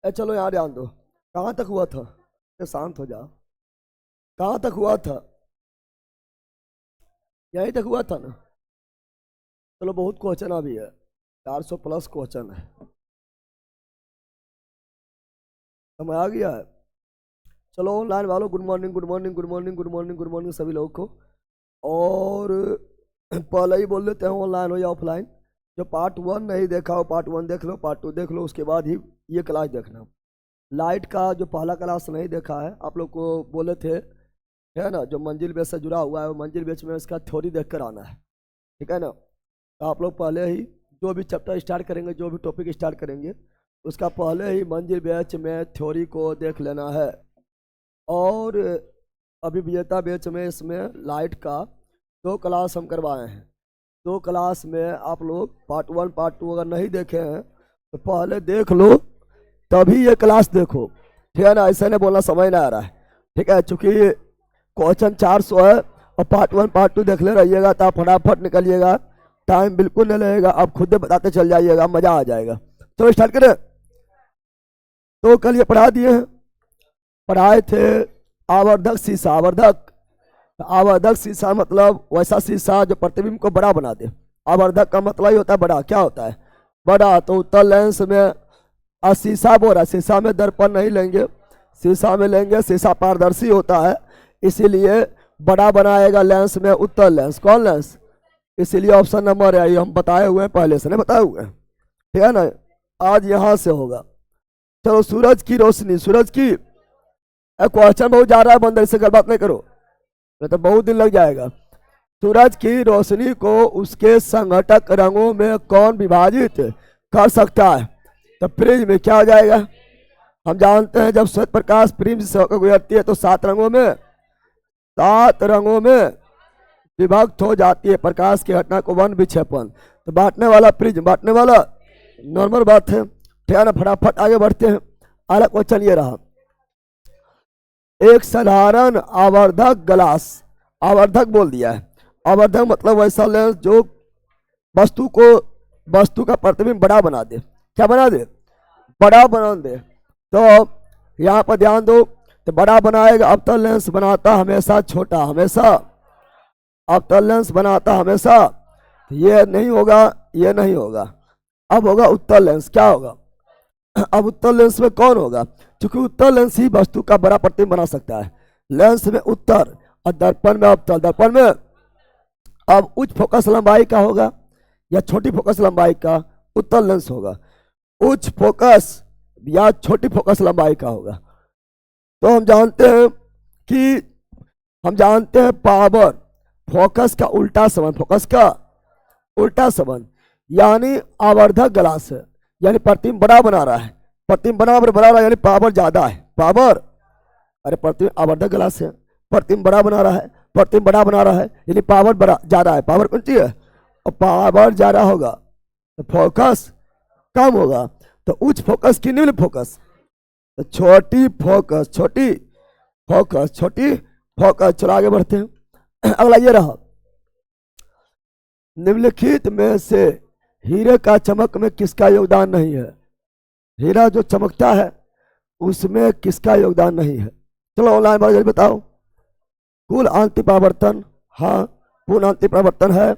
चलो यहाँ ध्यान दो। कहाँ तक हुआ था? शांत हो जाओ। कहाँ तक हुआ था? यहीं तक हुआ था ना? चलो बहुत क्वेश्चन अभी है, 400 प्लस क्वेश्चन है। समय आ गया है। चलो ऑनलाइन वालों, good morning good morning good morning good morning good morning सभी लोगों को। और पहले ही बोल देते हैं, ऑनलाइन हो या ऑफलाइन, जो पार्ट 1 नहीं देखा हो पार्ट 1 देख लो, पार्ट 2 देख लो, उसके बाद ही ये क्लास देखना। लाइट का जो पहला क्लास नहीं देखा है, आप लोग को बोले थे, है ना, जो मंजिल बेच से जुड़ा हुआ है, वो मंजिल बेच में इसका थ्योरी देख कर आना है, ठीक है ना। तो आप लोग पहले ही जो भी चैप्टर स्टार्ट करेंगे, जो भी टॉपिक स्टार्ट करेंगे, उसका पहले ही मंजिल बैच में थ्योरी को देख लेना है। और अभी विजेता बैच में इसमें लाइट का 2 क्लास हम करवाए हैं। 2 क्लास में आप लोग पार्ट 1 पार्ट 2 अगर नहीं देखे हैं तो पहले देख लो, तभी ये क्लास देखो, ठीक है ना। ऐसे नहीं बोलना समझ ना आ रहा है, ठीक है। चूंकि क्वेश्चन 400 है और पार्ट 1 पार्ट 2 देख ले रहिएगा तो आप फटाफट निकलिएगा, टाइम बिल्कुल नहीं लगेगा, आप खुद बताते चल जाइएगा, मजा आ जाएगा। चलो स्टार्ट करें। तो कल ये पढ़ा दिए हैं, पढ़ाए थे आवर्धक शीशा। आवर्धक शीशा मतलब वैसा शीशा जो प्रतिबिंब को बड़ा बना दे। आवर्धक का मतलब ही होता है बड़ा। क्या होता है बड़ा? तो उत्तल लेंस में शीशा बोल रहा, शीशा में दर्पण नहीं लेंगे, शीशा में लेंगे, शीशा पारदर्शी होता है, इसीलिए बड़ा बनाएगा लेंस में उत्तल लेंस। कौन लेंस? इसीलिए ऑप्शन नंबर है, ये हम बताए हुए हैं, पहले से नहीं बताए हुए हैं, ठीक है ना। आज यहाँ से होगा। चलो सूरज की रोशनी, सूरज की क्वेश्चन बहुत जा रहा है बंदर, इससे बात नहीं करो, नहीं तो बहुत दिन लग जाएगा। सूरज की रोशनी को उसके संघटक रंगों में कौन विभाजित कर सकता है? तो प्रिज्म में क्या हो जाएगा? हम जानते हैं जब श्वेत प्रकाश प्रिज्म से होकर गुजरती है तो 7 रंगों में विभक्त हो जाती है प्रकाश की घटना को वन विक्षेपण। तो बांटने वाला प्रिज्म, बांटने वाला नॉर्मल बात है, ठीक है ना। फटाफट आगे बढ़ते हैं। अगला क्वेश्चन ये रहा, एक साधारण आवर्धक ग्लास, आवर्धक बोल दिया है, आवर्धक मतलब वैसा लेंस जो वस्तु का प्रतिबिंब बड़ा बना दे। क्या बना दे? बड़ा बना दे। तो यहाँ पर ध्यान दो, तो बड़ा बनाएगा, अवतल लेंस बनाता हमेशा छोटा, हमेशा अवतल लेंस बनाता हमेशा, तो ये नहीं होगा, ये नहीं होगा। अब होगा उत्तल लेंस। क्या होगा? अब उत्तल लेंस में कौन होगा? क्योंकि उत्तल लेंस ही वस्तु का बड़ा प्रतिबिंब बना सकता है। लेंस में उत्तर और दर्पण में अवतल। दर्पण में अब उच्च फोकस लंबाई का होगा या छोटी फोकस लंबाई का? उत्तल लेंस होगा। उच्च फोकस या छोटी फोकस लंबाई का होगा। तो हम जानते हैं पावर फोकस का उल्टा संबंध, फोकस का उल्टा संबंध, यानी आवर्धक ग्लास है, यानी प्रतिबिंब बड़ा बना रहा है, प्रतिबिंब बना रहा है, यानी पावर ज्यादा है। पावर, अरे प्रतिबिंब आवर्धक ग्लास है, प्रतिबिंब बड़ा बना रहा है, प्रतिबिंब बड़ा बना रहा है, यानी पावर बड़ा ज्यादा है। पावर कौन सी है? और पावर ज्यादा होगा तो फोकस कम होगा। तो उच्च फोकस की निम्न फोकस, तो छोटी फोकस, छोटी फोकस, छोटी फोकस। चलो आगे बढ़ते हैं। अगला ये रहा, निम्नलिखित में से हीरे का चमक में किसका योगदान नहीं है? हीरा जो चमकता है उसमें किसका योगदान नहीं है? चलो ऑनलाइन वाले बताओ। कुल आंतरिक परावर्तन, हाँ पूर्ण आंतरिक परावर्तन है।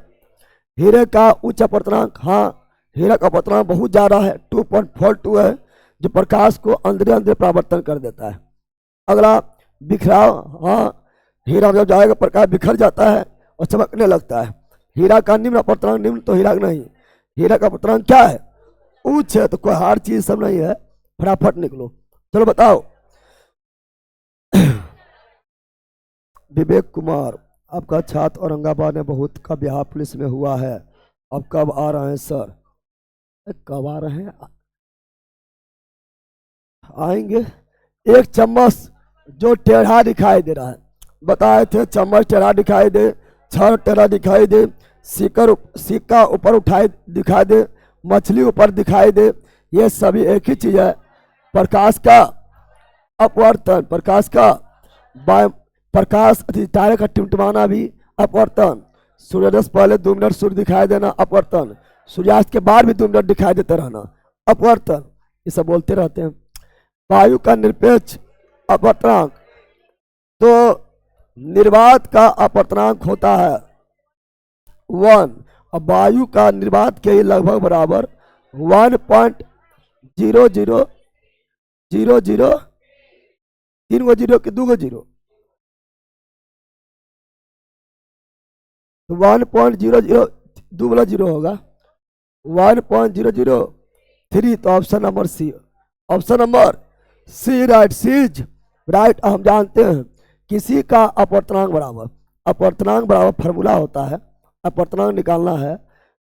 हीरे का उच्च अपवर्तनांक, हाँ हीरा का अपवर्तनांक बहुत ज्यादा है, 2.42 है, जो प्रकाश को अंदर परावर्तन कर देता है। अगला बिखराव, हाँ हीरा जब जाएगा प्रकाश बिखर जाता है और चमकने लगता है। हीरा का निम्न अपवर्तनांक, निम्न तो हीरा नहीं, हीरा का अपवर्तनांक क्या है? उच्च है। तो कोई हार्ड चीज सब नहीं है, फटाफट निकलो। चलो बताओ। विवेक कुमार, आपका छात्र औरंगाबाद में बहुत का बिहार पुलिस में हुआ है, अब कब आ रहे हैं सर? कब आ रहे हैं? आएंगे। एक चम्मच जो टेढ़ा दिखाई दे रहा है, बताए थे चम्मच टेढ़ा दिखाई दे, छड़ टेढ़ा दिखाई दे, सिक्का ऊपर उठाए दिखाई दे, मछली ऊपर दिखाई दे, ये सभी एक ही चीज है, प्रकाश का अपवर्तन। प्रकाश का प्रकाश तारे का टिमटिमाना भी अपवर्तन। सूर्योदय से पहले 2 मिनट सूर्य दिखाई देना, अपवर्तन। सूर्यास्त के बाद भी 2 मिनट दिखाई देते रहना, अपवर्तन। ये सब बोलते रहते हैं। वायु का निरपेक्ष अपवर्तनांक, तो निर्वात का अपवर्तनांक होता है 1। अब वायु का निर्वात के लगभग बराबर 1.0000, 3 गो जीरो के 2 गो जीरो, तो 1.00 2 वाला जीरो होगा 1.003। तो option number C, option number C right, C's right. हम जानते हैं किसी का अपवर्तनांक बराबर फार्मूला होता है, अपवर्तनांक निकालना है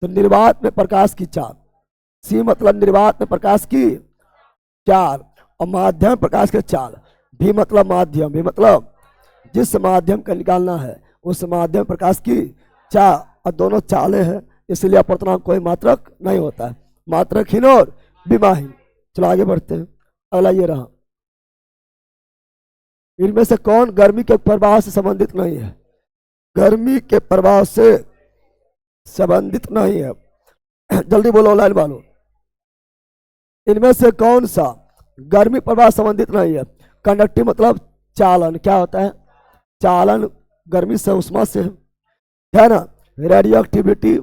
तो निर्वात में प्रकाश की चाल, सी मतलब निर्वात में प्रकाश की चाल, और माध्यम प्रकाश की चाल, भी मतलब माध्यम, भी मतलब जिस माध्यम का निकालना है उस माध्यम प्रकाश की चाल, और दोनों चालें हैं इसलिए अपवर्तनांक कोई मात्रक नहीं होता है, मात्रकहीन और विमाहीन। चलो आगे बढ़ते हैं, अगला ये रहा, इनमें से कौन गर्मी के प्रवाह से संबंधित नहीं है? गर्मी के प्रवाह से संबंधित नहीं है, जल्दी बोलो लाइन वालों, इनमें से कौन सा गर्मी प्रवाह संबंधित नहीं है? कंडक्टिव मतलब चालन, क्या होता है? चालन गर्मी से उष्मा से है ना। रेडियो एक्टिविटी,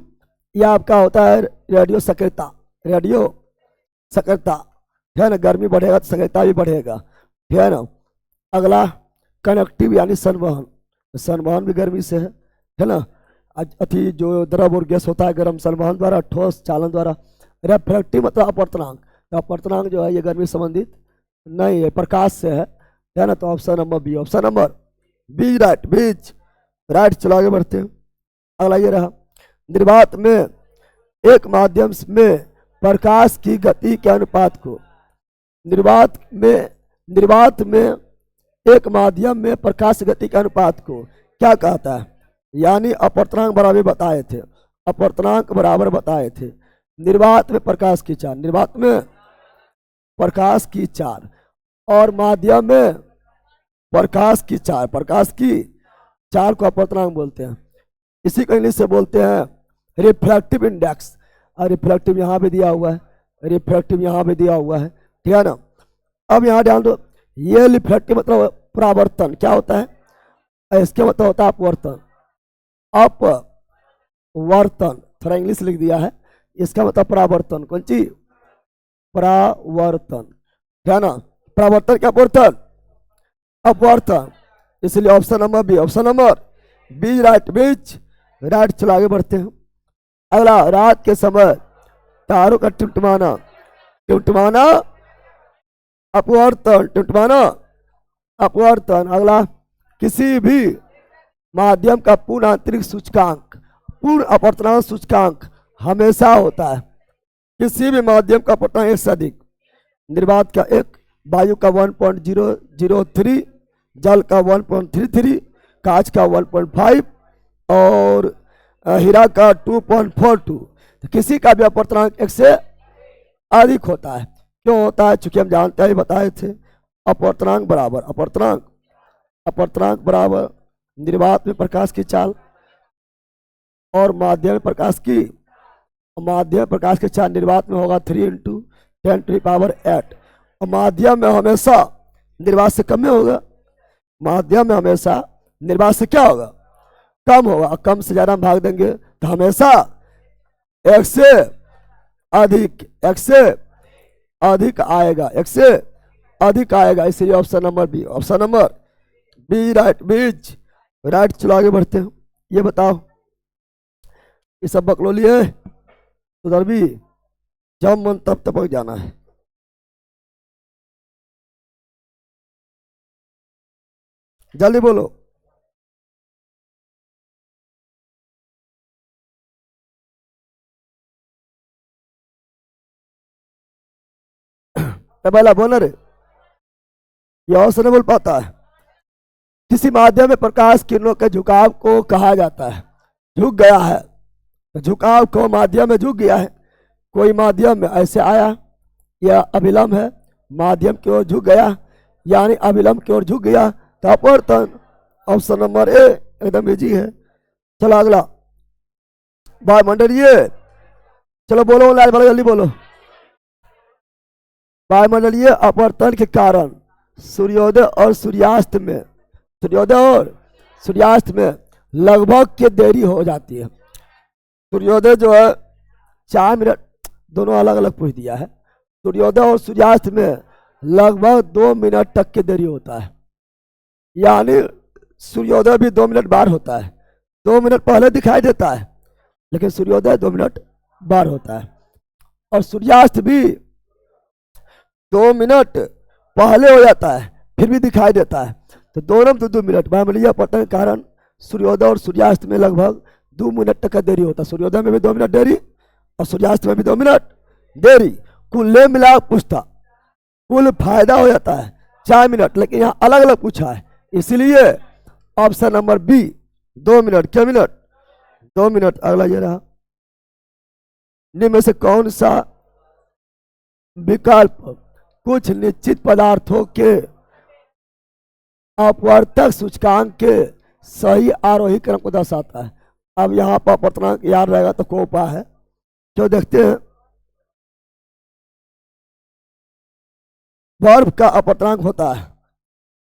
यह आपका होता है रेडियो सक्रियता, रेडियो सक्रियता है ना, गर्मी बढ़ेगा तो सक्रियता भी बढ़ेगा, है ना। अगला कनेक्टिव यानी संवहन, संवहन भी गर्मी से है ना। अति जो द्रव और गैस होता है गर्म संवहन द्वारा, ठोस चालन द्वारा। रिफ्रैक्टिव मतलब अपवर्तनांक, तो अपवर्तनांक जो है ये गर्मी संबंधित नहीं है, प्रकाश से है ना। तो option number B, option number B right, B's right. चलो आगे बढ़ते हैं, अगला ये रहा, निर्वात में एक माध्यम में प्रकाश की गति के अनुपात को, निर्वात में एक माध्यम में प्रकाश गति के अनुपात को क्या कहता है? यानी अपवर्तनांक बराबर बताए थे, अपवर्तनांक बराबर बताए थे। निर्वात में प्रकाश की चाल, निर्वात में प्रकाश की चाल, और माध्यम में प्रकाश की चाल, प्रकाश की चाल को अपवर्तनांक बोलते हैं। इसी को इंग्लिश से बोलते हैं रिफ्रैक्टिव इंडेक्स, और रिफ्रैक्टिव यहाँ पे दिया हुआ है, रिफ्रैक्टिव यहाँ पे दिया हुआ है, ठीक है ना। अब यहाँ ध्यान दो, ये रिफ्रैक्टिव मतलब परावर्तन, क्या होता है? इसके मतलब होता है अपवर्तन, अपवर्तन थोड़ा इंग्लिश लिख दिया है, इसका मतलब परावर्तन, कौन चीज? परावर्तन, है ना। परावर्तन क्या अपवर्तन? अपवर्तन, इसलिए option number B, option number B right, B's right. चलो आगे बढ़ते हैं, अगला, रात के समय तारों का टिमटिमाना, टिमटिमाना अपवर्तन, टिमटिमाना अपवर्तन। अगला, किसी भी माध्यम का पूर्ण आंतरिक सूचकांक, पूर्ण अपवर्तनांक सूचकांक हमेशा होता है, किसी भी माध्यम का अपवर्तनांक 1 से अधिक, निर्वात का 1, वायु का 1.003, जल का 1.33, कांच का 1.5 और हीरा का 2.42। तो किसी का भी अपवर्तनांक 1 से अधिक होता है। क्यों होता है? चूंकि हम जानते हैं, बताए थे, अपवर्तनांक बराबर निर्वात में प्रकाश की चाल और माध्यम में प्रकाश की, माध्यम प्रकाश की चाल निर्वात में होगा 3 × 10⁸, और माध्यम में हमेशा निर्वात से कम में होगा, माध्यम में हमेशा निर्वात से क्या होगा? कम होगा। कम से ज्यादा हम भाग देंगे तो हमेशा 1 से अधिक, 1 से अधिक आएगा, 1 से अधिक आएगा, इसलिए option number B, option number B right, B's right. चलो आगे बढ़ते हैं, ये बताओ, ये सब बकलोली है उधर भी, जब मन तब टपक जाना है। जल्दी बोलो, पहला बोला रे, ये और से नहीं बोल पाता है। किसी माध्यम में प्रकाश किरणों के झुकाव को कहा जाता है, झुक गया है, झुकाव को माध्यम में झुक गया है, कोई माध्यम में ऐसे आया, यह अभिलंब है, माध्यम की ओर झुक गया, यानी अभिलंब की ओर झुक गया, तो अपवर्तन। ऑप्शन नंबर ए एकदम इजी है। चलो अगला, वायुमंडलीय, चलो बोलो लाल वाला, जल्दी बोलो। वायुमंडलीय अपवर्तन के कारण सूर्योदय और सूर्यास्त में लगभग के देरी हो जाती है। सूर्योदय जो है 4 मिनट, दोनों अलग अलग पूछ दिया है। सूर्योदय और सूर्यास्त में लगभग 2 मिनट तक की देरी होता है, यानी सूर्योदय भी 2 मिनट बाद होता है। 2 मिनट पहले दिखाई देता है, लेकिन सूर्योदय 2 मिनट बाद होता है, और सूर्यास्त भी 2 मिनट पहले हो जाता है, फिर भी दिखाई देता है। तो दोनों में 2 मिनट, वायुमंडलीय अपवर्तन के कारण सूर्योदय और सूर्यास्त में लगभग 2 मिनट तक का देरी होता है। सूर्योदय में भी 2 मिनट देरी और सूर्यास्त में भी 2 मिनट देरी। कुल मिला पूछता, कुल फायदा हो जाता है 4 मिनट, लेकिन यहाँ अलग अलग पूछा है, इसलिए ऑप्शन नंबर बी 2 मिनट। क्या मिनट? 2 मिनट। अगला ये रहा, निम्न में से कौन सा विकल्प कुछ निश्चित पदार्थों के अपवर्तक सूचकांक के सही आरोही क्रम को दर्शाता है? अब यहाँ पर अपवर्तनांक याद रहेगा तो कोई उपाय है, जो देखते हैं। बर्फ का अपवर्तनांक होता है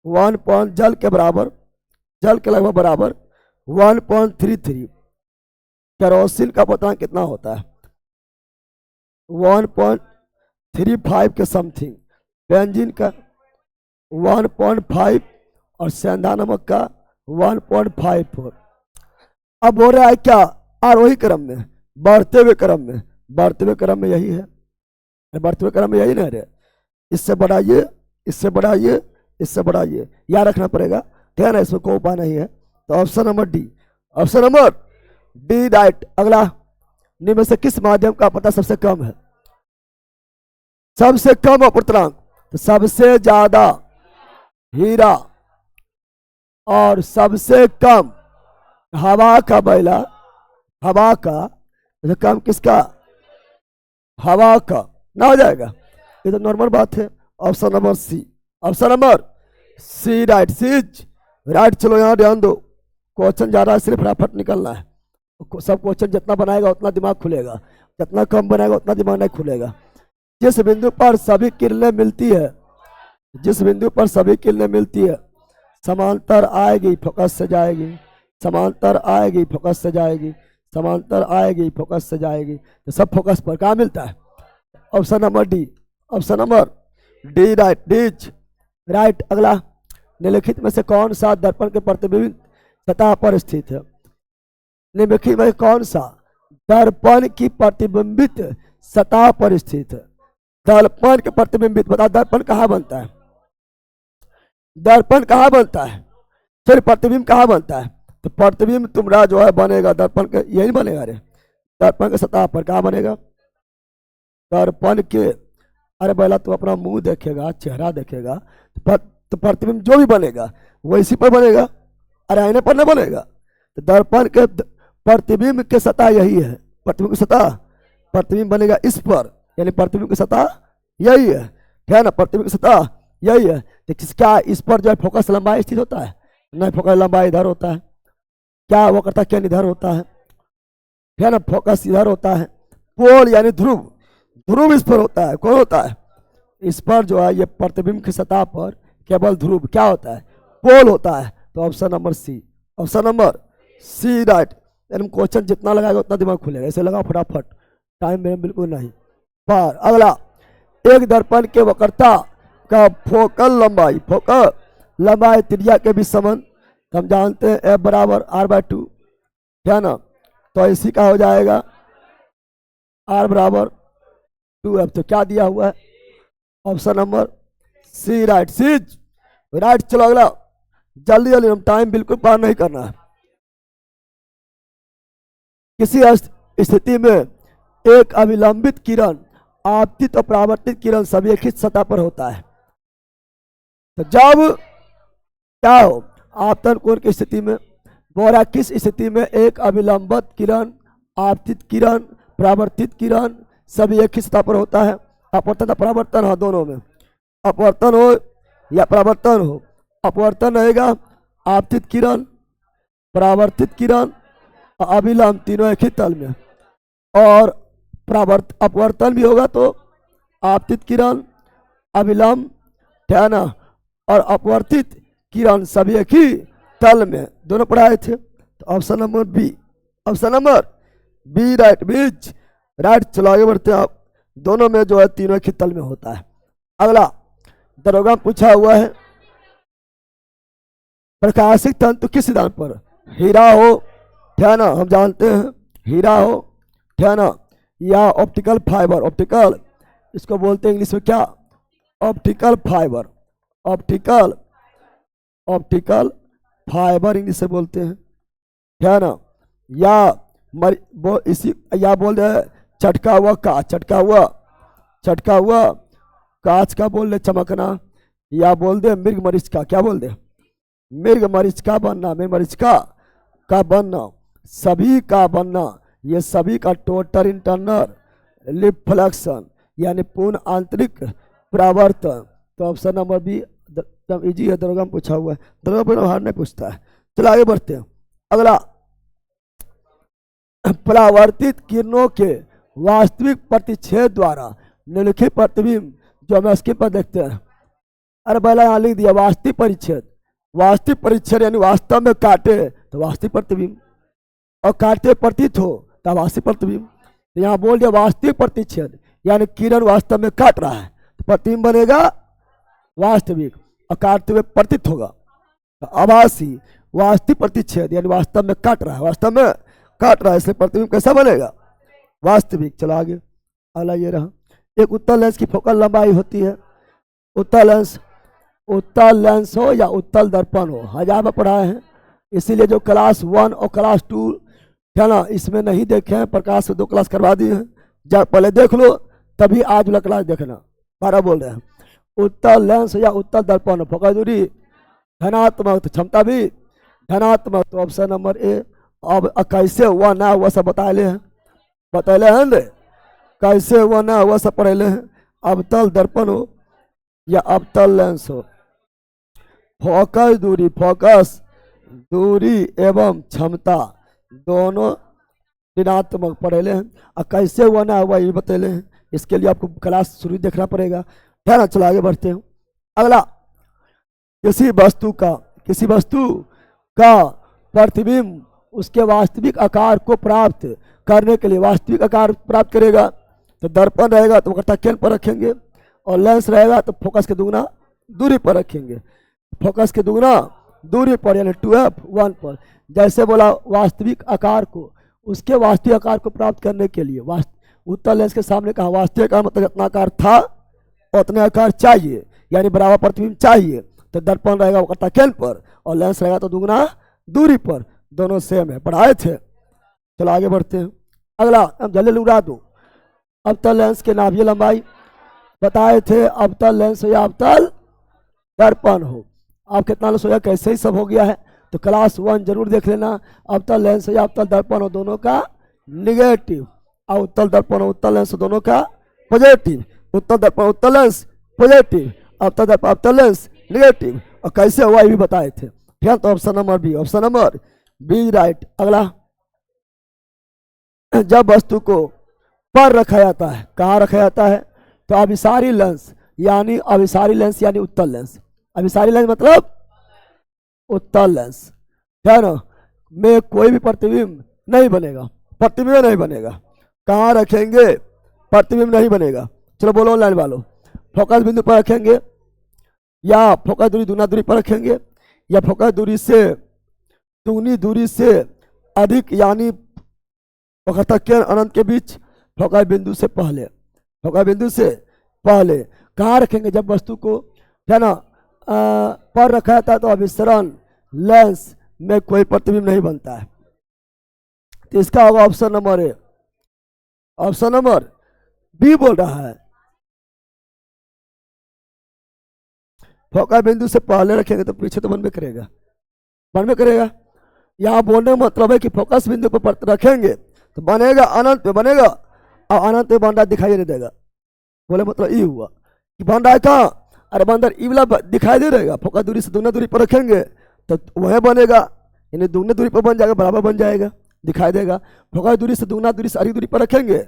1 जल के बराबर, जल के लगभग बराबर 1.33। केरोसिन का अपवर्तनांक कितना होता है? 1.35 के समथिंग। बेंजीन का 1.5 और सेंधा नमक का 1.54। अब हो रहा है क्या? आरोही क्रम में, बढ़ते हुए क्रम में। बढ़ते हुए क्रम में यही है, बढ़ते हुए क्रम में यही ना रे। इससे बढ़ाइए, इससे बढ़ाइए, इससे बढ़ाइए, याद रखना पड़ेगा, ठीक है ना, इसमें कोई उपाय नहीं है। तो option number D, option number D right. अगला, निम्न में से किस माध्यम का पता सबसे कम है? सबसे कम अपवर्तनांक, तो सबसे ज्यादा हीरा और सबसे कम हवा का बैला। हवा का तो कम किसका? हवा का ना हो जाएगा, ये तो नॉर्मल बात है। Option number C, option number C right, C's right. चलो यहाँ ध्यान दो, क्वेश्चन ज्यादा है, सिर्फ फटाफट निकलना है। सब क्वेश्चन जितना बनाएगा उतना दिमाग खुलेगा, जितना कम बनाएगा उतना दिमाग नहीं खुलेगा। जिस बिंदु पर सभी किरणें मिलती है, जिस बिंदु पर सभी किरणें मिलती है, समांतर आएगी फोकस से जाएगी, समांतर आएगी फोकस से जाएगी, समांतर आएगी फोकस से जाएगी, तो सब फोकस पर कहाँ मिलता है? Option number D, option number D right, D's right. अगला, निम्नलिखित में से कौन सा दर्पण के प्रतिबिंब सतह पर स्थित है? निम्नलिखित में कौन सा दर्पण की प्रतिबिंबित सतह पर स्थित है? दर्पण के प्रतिबिंबित, बता दर्पण कहाँ बनता है? दर्पण कहाँ बनता है? फिर प्रतिबिंब कहाँ बनता है? तो प्रतिबिंब तुम्हारा जो है बनेगा दर्पण के, यही बनेगा रे, दर्पण के सतह पर। कहाँ बनेगा? दर्पण के, अरे पहला तो अपना मुंह देखेगा, चेहरा देखेगा, तो प्रतिबिंब जो भी बनेगा वो इसी पर बनेगा, अरे आईने पर नहीं बनेगा। तो दर्पण के प्रतिबिंब के सतह यही है, प्रतिबिंब की सतह, प्रतिबिंब बनेगा इस पर, यानी प्रतिबिंब की सतह यही है, ठीक है ना, प्रतिबिंब की सतह यही है। तो किसका इस पर जो है फोकस लंबाई स्थित होता है? नहीं, फोकस लंबाई इधर होता है। क्या वो करता है? क्या इधर होता है, ठीक है ना, फोकस इधर होता है। पोल यानी ध्रुव, ध्रुव इस पर होता है। कौन होता है? इस पर जो है ये प्रतिबिंब की सतह पर केवल ध्रुव क्या होता है? पोल होता है। तो option number C, option number C right. यानी क्वेश्चन जितना लगाएगा उतना दिमाग खुलेगा, ऐसे लगाओ फटाफट, टाइम में बिल्कुल नहीं पर। अगला, एक दर्पण के वक्रता का फोकल लंबाई, फोकल लंबाई त्रिज्या के बीच संबंध हम जानते हैं, एफ बराबर r/2, क्या ना, तो इसी का हो जाएगा r बराबर 2f। तो क्या दिया हुआ है? Option number C right, C's right. चलो अगला, जल्दी जल्दी, हम टाइम बिल्कुल पार नहीं करना है। किसी स्थिति में एक अविलंबित किरण, आपतित और परावर्तित किरण सभी एक ही सतह पर होता है। तो जब क्या हो? आपतन कोण की स्थिति में, बोरा किस स्थिति में एक अविलंबित किरण, आपतित किरण, परावर्तित किरण सभी एक ही सतह पर होता है? अपवर्तन या परावर्तन हो, दोनों में, अपवर्तन हो या परावर्तन हो। अपवर्तन रहेगा आपतित किरण, परावर्तित किरण और अभिलंब तीनों एक ही तल में, और अपवर्तन भी होगा तो आपतित किरण, अविलंब ठहना और अपवर्तित किरण सभी एक ही तल में, दोनों पढ़ाए थे। तो option number B, option number B right B's right. चलो आगे बढ़ते हैं। आप दोनों में जो है तीनों एक ही तल में होता है। अगला दरोगा पूछा हुआ है, प्रकाशिक तंतु किस सिद्धांत पर? हीरा हो ठहना, हम जानते हैं हीरा हो ठहना, या ऑप्टिकल फाइबर, ऑप्टिकल इसको बोलते हैं इंग्लिश में क्या? Optical fibre, optical optical fibre English से बोलते हैं, है ना। या इसी या बोल रहे चटका हुआ कांच, चटका हुआ कांच का बोल रहे चमकना, या बोल दे मृग मरीच का, क्या बोल दे? मृग मरीच का बनना, मृग मरीच का बनना, सभी का बनना, ये सभी का टोटल इंटरनल रिफ्लेक्शन यानी पूर्ण आंतरिक परावर्तन। तो ऑप्शन नंबर बी एकदम इजी है, दरोगा में पूछा हुआ है, दरोगा पर बाहर नहीं पूछता है। चलो आगे बढ़ते हैं। अगला परावर्तित किरणों के वास्तविक प्रतिच्छेद द्वारा निम्नलिखित प्रतिबिंब जो हम स्क्रीन पर देखते हैं। अरे पहले यहाँ लिख दिया वास्तविक परिच्छेद, वास्तविक परिच्छेद यानी वास्तव में काटे तो वास्तविक प्रतिबिंब, और काटते प्रतीत हो तो वास्तविक प्रतिबिंब। यहाँ बोल दिया वास्तविक प्रतिच्छेद यानी किरण वास्तव में काट रहा है तो प्रतिबिंब बनेगा वास्तविक, और काटते हुए प्रतीत होगा तो आभासी। वास्तविक प्रतिच्छेद यानी वास्तव में काट रहा है, वास्तव में काट रहा है, इसलिए प्रतिबिंब कैसा बनेगा? वास्तविक। चलो आगे अगला ये रहा, एक उत्तल लेंस की फोकल लंबाई होती है। उत्तल लेंस हो या उत्तल दर्पण हो, हजार में पढ़ाए हैं, इसीलिए जो क्लास 1 और क्लास 2 है ना इसमें नहीं देखे हैं, प्रकाश से 2 क्लास करवा दी हैं, जब पहले देख लो तभी आज वाला क्लास देखना। 12 बोल रहे हैं। उत्तल लेंस या उत्तल दर्पण हो, फोकल दूरी धनात्मक तो क्षमता भी धनात्मक, तो ऑप्शन नंबर ए। अब कैसे हुआ ना हुआ सब बतैले हैं रे, कैसे हुआ ना हुआ सब पढ़ेले हैं। अवतल दर्पण हो या अवतल लेंस हो, फोकस दूरी एवं क्षमता दोनों ऋणात्मक पढ़ेले हैं, और कैसे हुआ ना हुआ ये बतैले हैं। इसके लिए आपको क्लास शुरू देखना पड़ेगा, है ना। चलो आगे बढ़ते हैं। अगला किसी वस्तु का प्रतिबिंब उसके वास्तविक आकार को प्राप्त करने के लिए वास्तविक आकार प्राप्त करेगा तो दर्पण रहेगा तो करता केंद्र पर रखेंगे, और लेंस रहेगा तो फोकस के दुगना दूरी पर रखेंगे, फोकस के दुगना दूरी पर यानी 2f1 पर। जैसे बोला वास्तविक आकार को, उसके वास्तविक आकार को प्राप्त करने के लिए उत्तल लेंस के सामने कहा वास्तविक आकार मतलब जितना आकार था उतने आकार चाहिए, यानी बराबर प्रतिबिंब चाहिए, तो दर्पण रहेगा वो करता केंद्र पर, और लेंस रहेगा तो दुगना दूरी पर, दोनों सेम है, पढ़ाए थे। चलो आगे बढ़ते हैं। अगला हम जल्दी उड़ा दो, अवतल लेंस के नाभिकीय लंबाई बताए थे, अवतल लेंस या अवतल दर्पण हो। आप कितना लोग सोचा कैसे ही सब हो गया है, तो क्लास 1 जरूर देख लेना। अवतल लेंस या अवतल दर्पण हो दोनों का निगेटिव, और उत्तल दर्पण हो उत्तल लेंस दोनों का पॉजिटिव, उत्तल दर्पण उत्तल लेंस पॉजिटिव, अवतल दर्पण अवतल लेंस निगेटिव, और कैसे हुआ ये भी बताए थे। ठीक है, तो option number B, option number B right. अगला जब वस्तु को पर रखा जाता है, कहाँ रखा जाता है? तो अभिसारी लेंस यानी उत्तल लेंस, अभिसारी लेंस मतलब उत्तल लेंस, है ना, में कोई भी प्रतिबिंब नहीं बनेगा, प्रतिबिंब नहीं बनेगा। कहाँ रखेंगे? प्रतिबिंब नहीं बनेगा। चलो बोलो लाइन वालों, फोकस बिंदु पर रखेंगे, या फोकस दूरी दुगना दूरी पर रखेंगे, या फोकस दूरी से दुगनी दूरी से अधिक यानी केंद्र अनंत के बीच फोकस बिंदु से पहले, फोकस बिंदु से पहले कहाँ रखेंगे? जब वस्तु को है ना पर रखा जाता है तो अभिसरण लेंस में कोई प्रतिबिंब नहीं बनता है, तो इसका होगा option number A, option number B बोल रहा है। फोकस बिंदु से पहले रखेंगे तो पीछे तो बनबे करेगा। यहाँ बोलने का मतलब है कि फोकस बिंदु पर रखेंगे तो बनेगा अनंत पे बनेगा, और अनंत पे बन रहा दिखाई नहीं देगा। बोले मतलब ये हुआ कि बन रहा है कहाँ? अरे बंदर ई वाला दिखाई दे रहेगा, फोकस दूरी से दुगना दूरी पर रखेंगे तो वह बनेगा, यानी दुगने दूरी पर बन जाएगा, बराबर बन जाएगा, दिखाई देगा। फोकस दूरी से दुगना दूरी से अधिक दूरी पर रखेंगे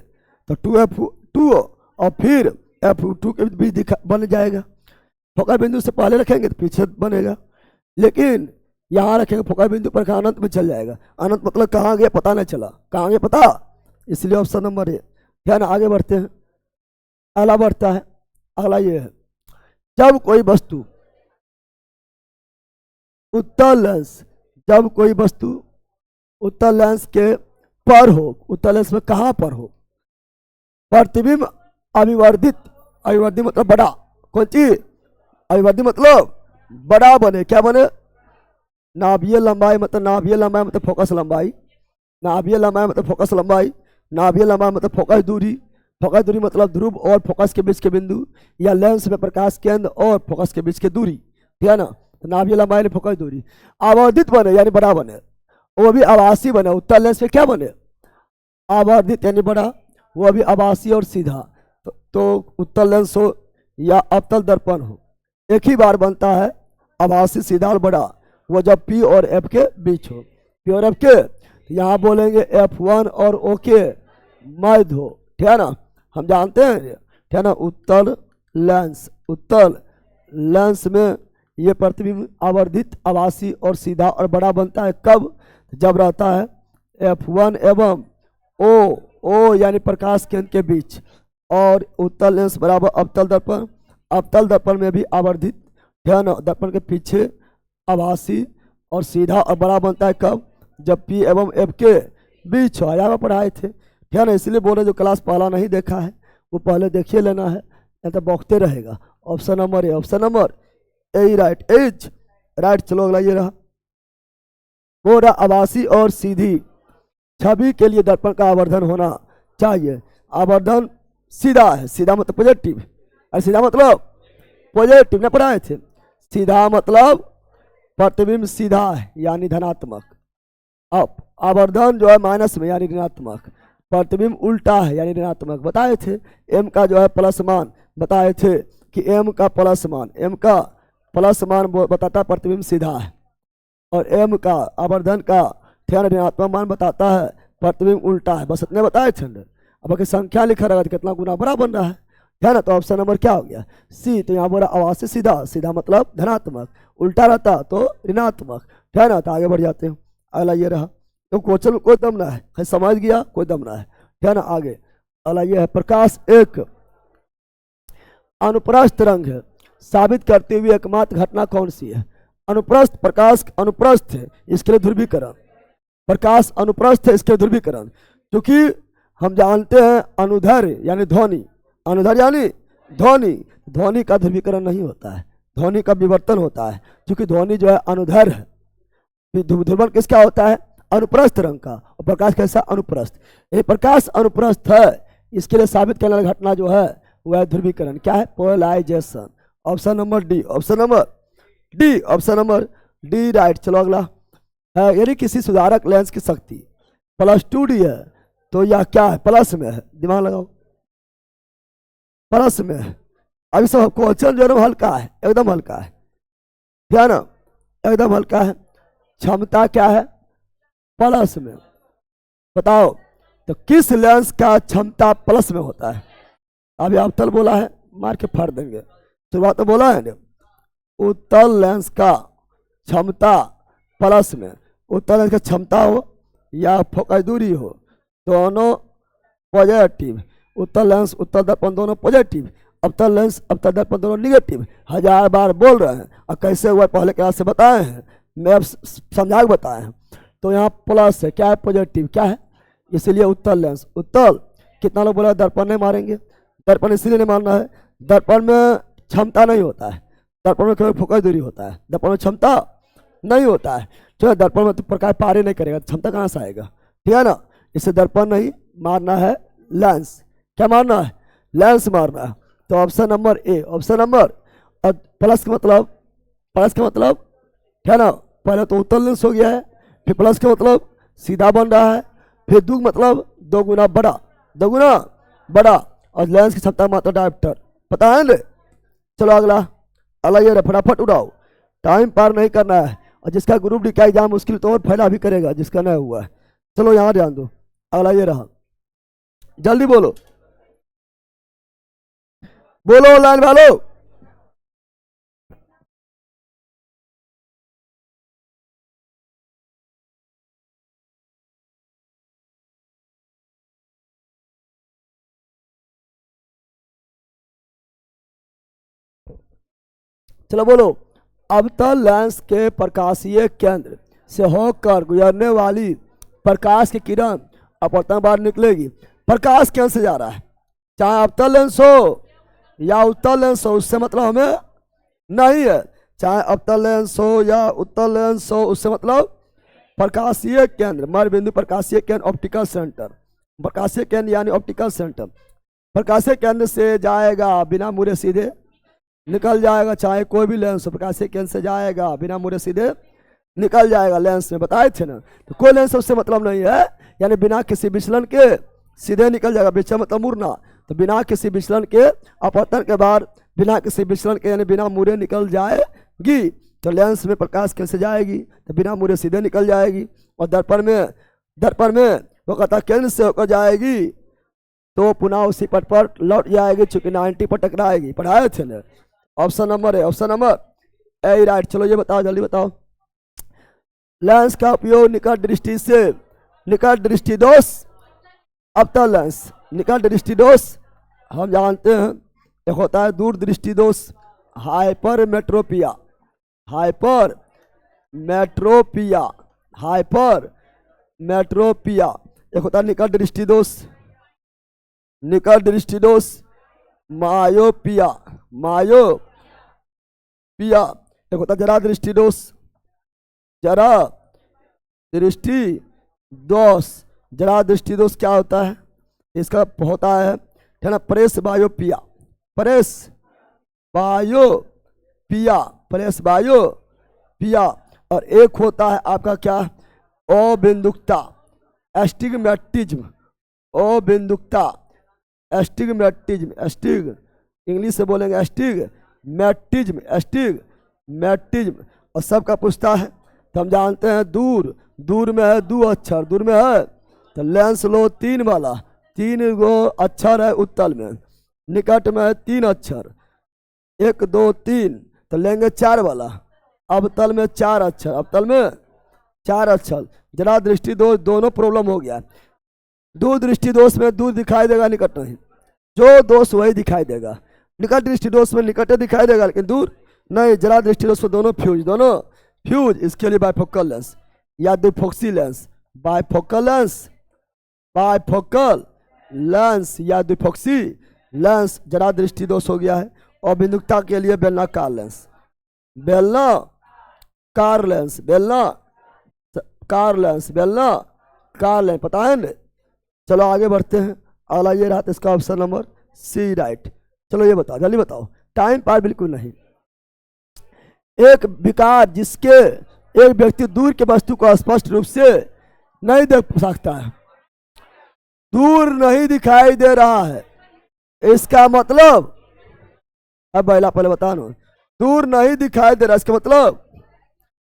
तो 2f2, और फिर F2 के बीच बन जाएगा। फोकस बिंदु से पहले रखेंगे तो पीछे बनेगा, लेकिन यहाँ रखेंगे फोकस बिंदु पर अनंत में चल जाएगा। अनंत मतलब कहाँ गया पता नहीं चला, कहाँ गया पता, इसलिए ऑप्शन नंबर ए। ध्यान, आगे बढ़ते हैं। अगला बढ़ता है, अगला ये है, जब कोई वस्तु उत्तल लेंस, जब कोई वस्तु उत्तल लेंस के पर हो, उत्तल लेंस में कहाँ पर हो, प्रतिबिंब अविवर्धित, अविवर्धित मतलब बड़ा, कौन चीज अविवर्धित मतलब बड़ा बने, क्या बने, नाभिकीय लंबाई मतलब, नाभिकीय लंबाई मतलब फोकस लंबाई, नाभिकीय लंबाई मतलब फोकस लंबाई, नाभिकीय लंबाई मतलब फोकस दूरी, फोकस दूरी मतलब ध्रुव और फोकस के बीच के बिंदु, या लेंस में प्रकाश केंद्र और फोकस के बीच की दूरी, ठीक है ना। तो नाभिकीय लंबाई ने फोकस दूरी। आवर्धित बने यानी बड़ा बने, वो भी आभासी बने, उत्तल लेंस में क्या बने, आवर्धित यानी बड़ा, वो भी आभासी और सीधा। तो उत्तल लेंस हो या अवतल दर्पण हो, एक ही बार बनता है, आभासी, सीधा और बड़ा, वो जब P और F के बीच हो। P और F के, यहाँ बोलेंगे F1 और O के मध्य हो, ठीक है ना, हम जानते हैं, ठीक है ना। उत्तल लेंस, उत्तल लेंस में ये प्रतिबिंब आवर्धित, आभासी और सीधा और बड़ा बनता है कब, जब रहता है F1 एवं O यानी प्रकाश केंद्र के बीच, और उत्तल लेंस बराबर अवतल दर्पण, अवतल दर्पण में भी आवर्धित, ध्यान, दर्पण के पीछे आभासी और सीधा और बड़ा बनता है कब, जब P एवं F के बीच हो। आया पढ़ाए थे, ठीक है ना, इसलिए बोले जो क्लास पहला नहीं देखा है वो पहले देखिए लेना है, नहीं तो बौखते रहेगा। Option number A, option number A right, A's right. चलो अगला ये रहा, वो रहा आभासी और सीधी छवि के लिए दर्पण का आवर्धन होना चाहिए। आवर्धन सीधा है, सीधा मतलब पॉजिटिव, और सीधा मतलब पॉजिटिव ने पढ़ाए थे। सीधा मतलब प्रतिबिंब सीधा है यानी धनात्मक, अब आवर्धन जो है माइनस में यानी ऋणात्मक, प्रतिबिंब उल्टा है यानी ऋणात्मक। बताए थे m का जो है प्लस मान, बताए थे कि m का प्लस मान, m का प्लस मान बताता है प्रतिबिंब सीधा है, और m का आवर्धन का ऋणात्मक मान बताता है प्रतिबिंब उल्टा है। बस इतने बताए थे। अब अगर संख्या लिखा रहेगा तो कितना गुना बड़ा बन रहा है ना। तो ऑप्शन नंबर क्या हो गया, सी। तो यहाँ बोला आवासी सीधा, सीधा मतलब धनात्मक, उल्टा रहता तो ऋणात्मक, ठीक है ना। तो आगे बढ़ जाते हैं, अगला ये रहा, तो क्वेश्चन में कोई दम ना है, समझ गया, कोई दम ना है, ठीक है ना। आगे अगला ये है, प्रकाश एक अनुप्रस्थ तरंग है, साबित करते हुए एकमात्र घटना कौन सी है। अनुप्रस्थ, प्रकाश अनुप्रस्थ है, इसके लिए ध्रुवीकरण, प्रकाश अनुप्रस्थ है, इसके ध्रुवीकरण, क्योंकि हम जानते हैं अनुदैर्घ्य यानी ध्वनि, अनुदैर्घ्य यानी ध्वनि, ध्वनि का ध्रुवीकरण नहीं होता है, ध्वनि का विवर्तन होता है, क्योंकि ध्वनि जो है अनुदैर्घ्य है। ध्रुवण किसका होता है, अनुप्रस्थ रंग का, और प्रकाश कैसा, अनुप्रस्थ। ये प्रकाश अनुप्रस्थ है, इसके लिए साबित करने वाली घटना जो है वह ध्रुवीकरण, क्या है, polarisation. Option number D, option number D, option number D right. चलो अगला है, यदि किसी सुधारक लेंस की शक्ति +2D है तो यह क्या है, प्लस में है, दिमाग लगाओ, प्लस में है। अभी सब क्वेश्चन जो है हल्का है, एकदम हल्का है, ध्यान, एकदम हल्का है। क्षमता क्या है, प्लस में, बताओ तो किस लेंस का क्षमता प्लस में होता है। अभी अवतल बोला है, मार के फाड़ देंगे, शुरुआत में बोला है ना, उत्तल लेंस का क्षमता प्लस में, उत्तल लेंस का क्षमता हो या फोकस दूरी हो, दोनों पॉजिटिव, उत्तल लेंस उत्तल दर्पण दोनों पॉजिटिव, अवतल लेंस अवतल दर्पण दोनों निगेटिव। 1000 बार बोल रहे हैं, और कैसे हुआ पहले क्लास से बताए हैं, मैं अब समझा के बताए हैं। तो यहाँ प्लस है, क्या है, पॉजिटिव, क्या है, इसलिए उत्तल लेंस, उत्तल। कितना लोग बोला दर्पण नहीं मारेंगे, दर्पण इसलिए नहीं मारना है, दर्पण में क्षमता नहीं होता है, दर्पण में केवल फोकस दूरी होता है, दर्पण में क्षमता नहीं होता है। जो दर्पण में तो प्रकाश पारे नहीं करेगा, क्षमता कहाँ से आएगा, ठीक है ना। इसे दर्पण नहीं मारना है, लेंस, क्या मारना है, लेंस मारना है। तो option number A, option number, और प्लस का मतलब, प्लस का मतलब, ठीक है ना, पहले तो उत्तल लेंस हो गया है, फिर प्लस का मतलब सीधा बन रहा है, फिर दो मतलब 2 गुना बड़ा, 2 गुना बड़ा, और लेंस की क्षमता मात्रा डायप्टर, पता है ना। चलो अगला, अगला ये फटाफट उड़ाओ, टाइम पार नहीं करना है, और जिसका ग्रुप डी का एग्जाम मुश्किल तो और फैला भी करेगा, जिसका नहीं हुआ है। चलो यहाँ ध्यान दो, अगला ये रहा, जल्दी बोलो, बोलो लाइन वालों। चलो बोलो। अवतल लेंस के प्रकाशीय केंद्र से होकर गुजरने वाली प्रकाश की किरण अपवर्तन बाहर निकलेगी। प्रकाश केंद्र से जा रहा है, चाहे अवतल लेंस हो या उत्तल लेंस हो, उससे मतलब हमें नहीं है। चाहे अवतल लेंस हो या उत्तल लेंस हो, उससे मतलब प्रकाशीय केंद्र, मर बिंदु प्रकाशीय केंद्र ऑप्टिकल सेंटर, प्रकाशीय केंद्र यानी ऑप्टिकल सेंटर। प्रकाशीय केंद्र से जाएगा बिना मुड़े सीधे निकल जाएगा, चाहे कोई भी लेंस हो प्रकाशीय केंद्र से जाएगा बिना मुड़े सीधे निकल जाएगा। लेंस में बताए थे ना, तो कोई लेंस उससे मतलब नहीं है, यानी बिना किसी विचलन के सीधे निकल जाएगा। विचलन मतलब मुड़ना, तो बिना किसी विचलन के अपवर्तन के बाद बिना किसी विचलन के यानी बिना मुड़े निकल जाएगी। तो लेंस में प्रकाश कैसे जाएगी, तो बिना मुड़े सीधे निकल जाएगी। और दर्पण में वो कहता केंद्र से होकर जाएगी तो पुनः उसी पट पर लौट जाएगी, चूंकि 90 पर टकराएगी। पढ़ाए थे ना, ऑप्शन नंबर है, ऑप्शन नंबर ए राइट। चलो ये बताओ, जल्दी बताओ। लेंस का उपयोग निकट दृष्टि से, निकट दृष्टि दोष अवतल लेंस, निकट दृष्टि दोष हम जानते हैं। एक होता है दूर दृष्टि दोष, हाइपरमेट्रोपिया, हाइपरमेट्रोपिया, हाइपरमेट्रोपिया। एक होता है निकट दृष्टि दोष, निकट दृष्टि दोष मायोपिया, मायोपिया। एक होता है जरा दृष्टि दोष, जरा दृष्टि दोष। जरा दृष्टि दोष क्या होता है, इसका होता है ना प्रेस बायोपिया, प्रेस बायोपिया, प्रेस बायोपिया। और एक होता है आपका क्या, अबिंदुकता, एस्टिग्मेटिज्म, अबिंदुकता, एस्टिग्मेटिज्म, एस्टिग इंग्लिश से बोलेंगे एस्टिग्मेटिज्म, एस्टिग्मेटिज्म। और सबका पूछता है तो हम जानते हैं दूर, दूर में है 2 अक्षर, दूर में है तो लेंस लो 3 वाला, 3 गो अक्षर है उत्तल में। निकट में है 3 अक्षर, 1 2 3, तो लेंगे 4 वाला। अवतल में 4 अक्षर, अवतल में 4 अक्षर। जरा दृष्टि दोष दोनों प्रॉब्लम हो गया। दूर दृष्टि दोष में दूर दिखाई देगा, निकट नहीं। जो दोष वही दिखाई देगा। निकट दृष्टि दोष में निकट दिखाई देगा लेकिन दूर नहीं। जरा दृष्टि दोष में दोनों फ्यूज, दोनों फ्यूज। इसके लिए बाइफोकल लेंस या द्विफोक्सी lens, bifocal lens, bifocal lens या द्विफोक्सी लेंस। जरा दृष्टि दोष हो गया है। और बिंदुकता के लिए बेलनाकार लेंस, बेलनाकार लेंस, बेलनाकार लेंस, बेलनाकार लेंस। पता है ना। चलो आगे बढ़ते हैं। अगला ये रहा इसका ऑप्शन नंबर सी राइट। चलो ये बताओ, जल्दी बताओ, टाइम पार बिल्कुल नहीं। एक विकार जिसके एक व्यक्ति दूर के वस्तु को स्पष्ट रूप से नहीं देख सकता है, दूर नहीं दिखाई दे रहा है, इसका मतलब, अब पहला पहले बता लो, दूर नहीं दिखाई दे रहा इसका मतलब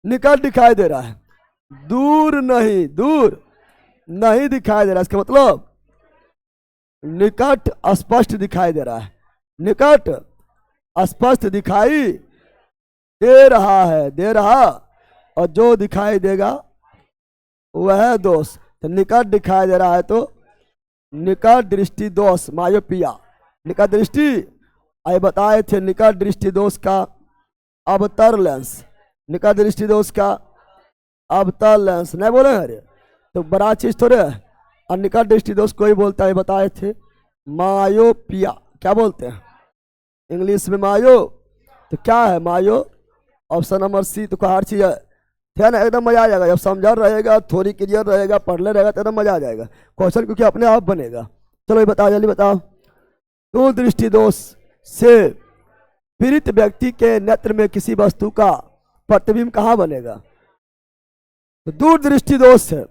निकट दिखाई दे रहा है। दूर नहीं दिखाई दे रहा इसका मतलब निकट स्पष्ट दिखाई दे रहा है, निकट स्पष्ट दिखाई दे रहा है, दे रहा। और जो दिखाई देगा वह दोष। तो निकट दिखाई दे रहा है तो निकट दृष्टि दोष, मायोपिया, निकट दृष्टि। आए बताए थे निकट दृष्टि दोष का अवतर लेंस, निकट दृष्टि दोष का अवतर लेंस नहीं बोले अरे, तो बड़ा चीज थोड़े है। और निकट दृष्टि दोष कोई बोलता है, बताए थे मायोपिया। क्या बोलते हैं इंग्लिश में मायो, तो क्या है मायो। ऑप्शन नंबर सी। तो हर चीज है ना, एकदम मजा आ जाएगा जब समझा रहेगा, थोड़ी क्लियर रहेगा, पढ़ने रहेगा तो एकदम मजा आ जाएगा क्वेश्चन, क्योंकि अपने आप बनेगा। चलो ये बताओ, जल्दी बताओ। दूर दृष्टि दोष से पीड़ित व्यक्ति के नेत्र में किसी वस्तु का प्रतिबिंब कहाँ बनेगा। तो दूर दृष्टि दोष है,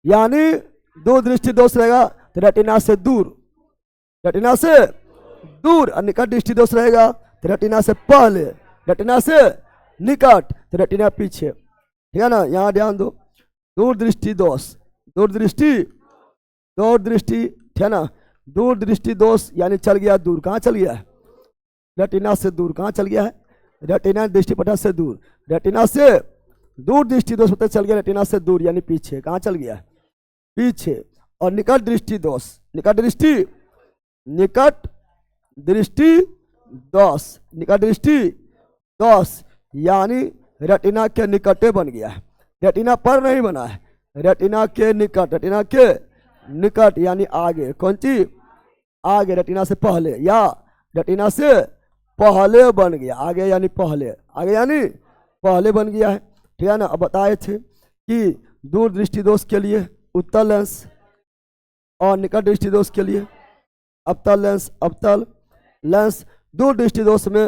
यानी दूर दृष्टि दोष रहेगा तो रेटिना से दूर, रेटिना से दूर। और निकट दृष्टि दोष रहेगा तो रेटिना से पहले, रेटिना से निकट, तो रेटिना पीछे। ठीक है ना, यहाँ ध्यान दो। दूर दृष्टि दोष, दूर दृष्टि, दूर दृष्टि, ठीक है ना। दूर दृष्टि दोष यानी चल गया दूर, कहाँ चल गया है, रेटिना से दूर। कहाँ चल गया है? रेटिना दृष्टिपटल से दूर। रेटिना से दूर दृष्टि दोष पता चल गया, रेटिना से दूर यानी पीछे। कहाँ चल गया है? पीछे। और निकट दृष्टि दोष, निकट दृष्टि, निकट दृष्टि दोष, निकट दृष्टि दोष यानी रेटिना के निकटे बन गया है, रेटिना पर नहीं बना है, रेटिना के निकट, रेटिना के निकट यानी आगे। कौन चीज? आगे, रेटिना से पहले या रेटिना से पहले बन गया। आगे यानी पहले, आगे यानी पहले बन गया है। ठीक है ना। अब बताए थे कि दूर दृष्टि दोष के लिए उत्तल लेंस और निकट दृष्टि दोष के लिए अवतल लेंस, अवतल लेंस। दूर दृष्टि दोष में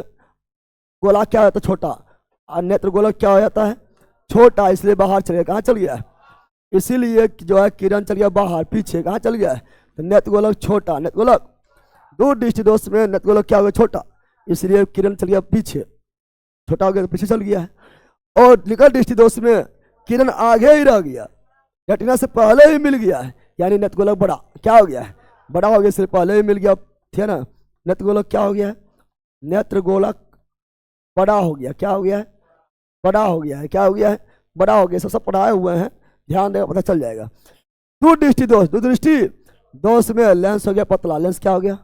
गोला क्या होता है? छोटा। और नेत्र गोलक क्या हो जाता है? छोटा, इसलिए बाहर चल गया। कहाँ चल गया? इसीलिए जो है किरण चल गया बाहर, पीछे। कहाँ चल गया? तो नेत्र गोलक छोटा, नेत्र गोलक दूर दृष्टि दोष में नेत्र गोलक क्या हो गया? छोटा, इसलिए किरण चल गया पीछे, छोटा हो गया तो पीछे चल गया है। और निकट दृष्टि दोष में किरण आगे ही रह गया, रेटिना से पहले ही मिल गया है, यानी नेत्र गोलक बड़ा क्या हो गया है? बड़ा हो गया, इसलिए पहले ही मिल गया। ठीक है ना। नेत्र गोलक क्या हो गया है? नेत्र गोलक बड़ा हो गया। क्या हो गया है? बड़ा हो गया है। क्या हो गया है? बड़ा हो गया। सब पढ़ाए हुए हैं, ध्यान देगा पता चल जाएगा। दूर दृष्टि दोष, दूर दृष्टि दोष में लेंस हो गया पतला। लेंस क्या हो गया?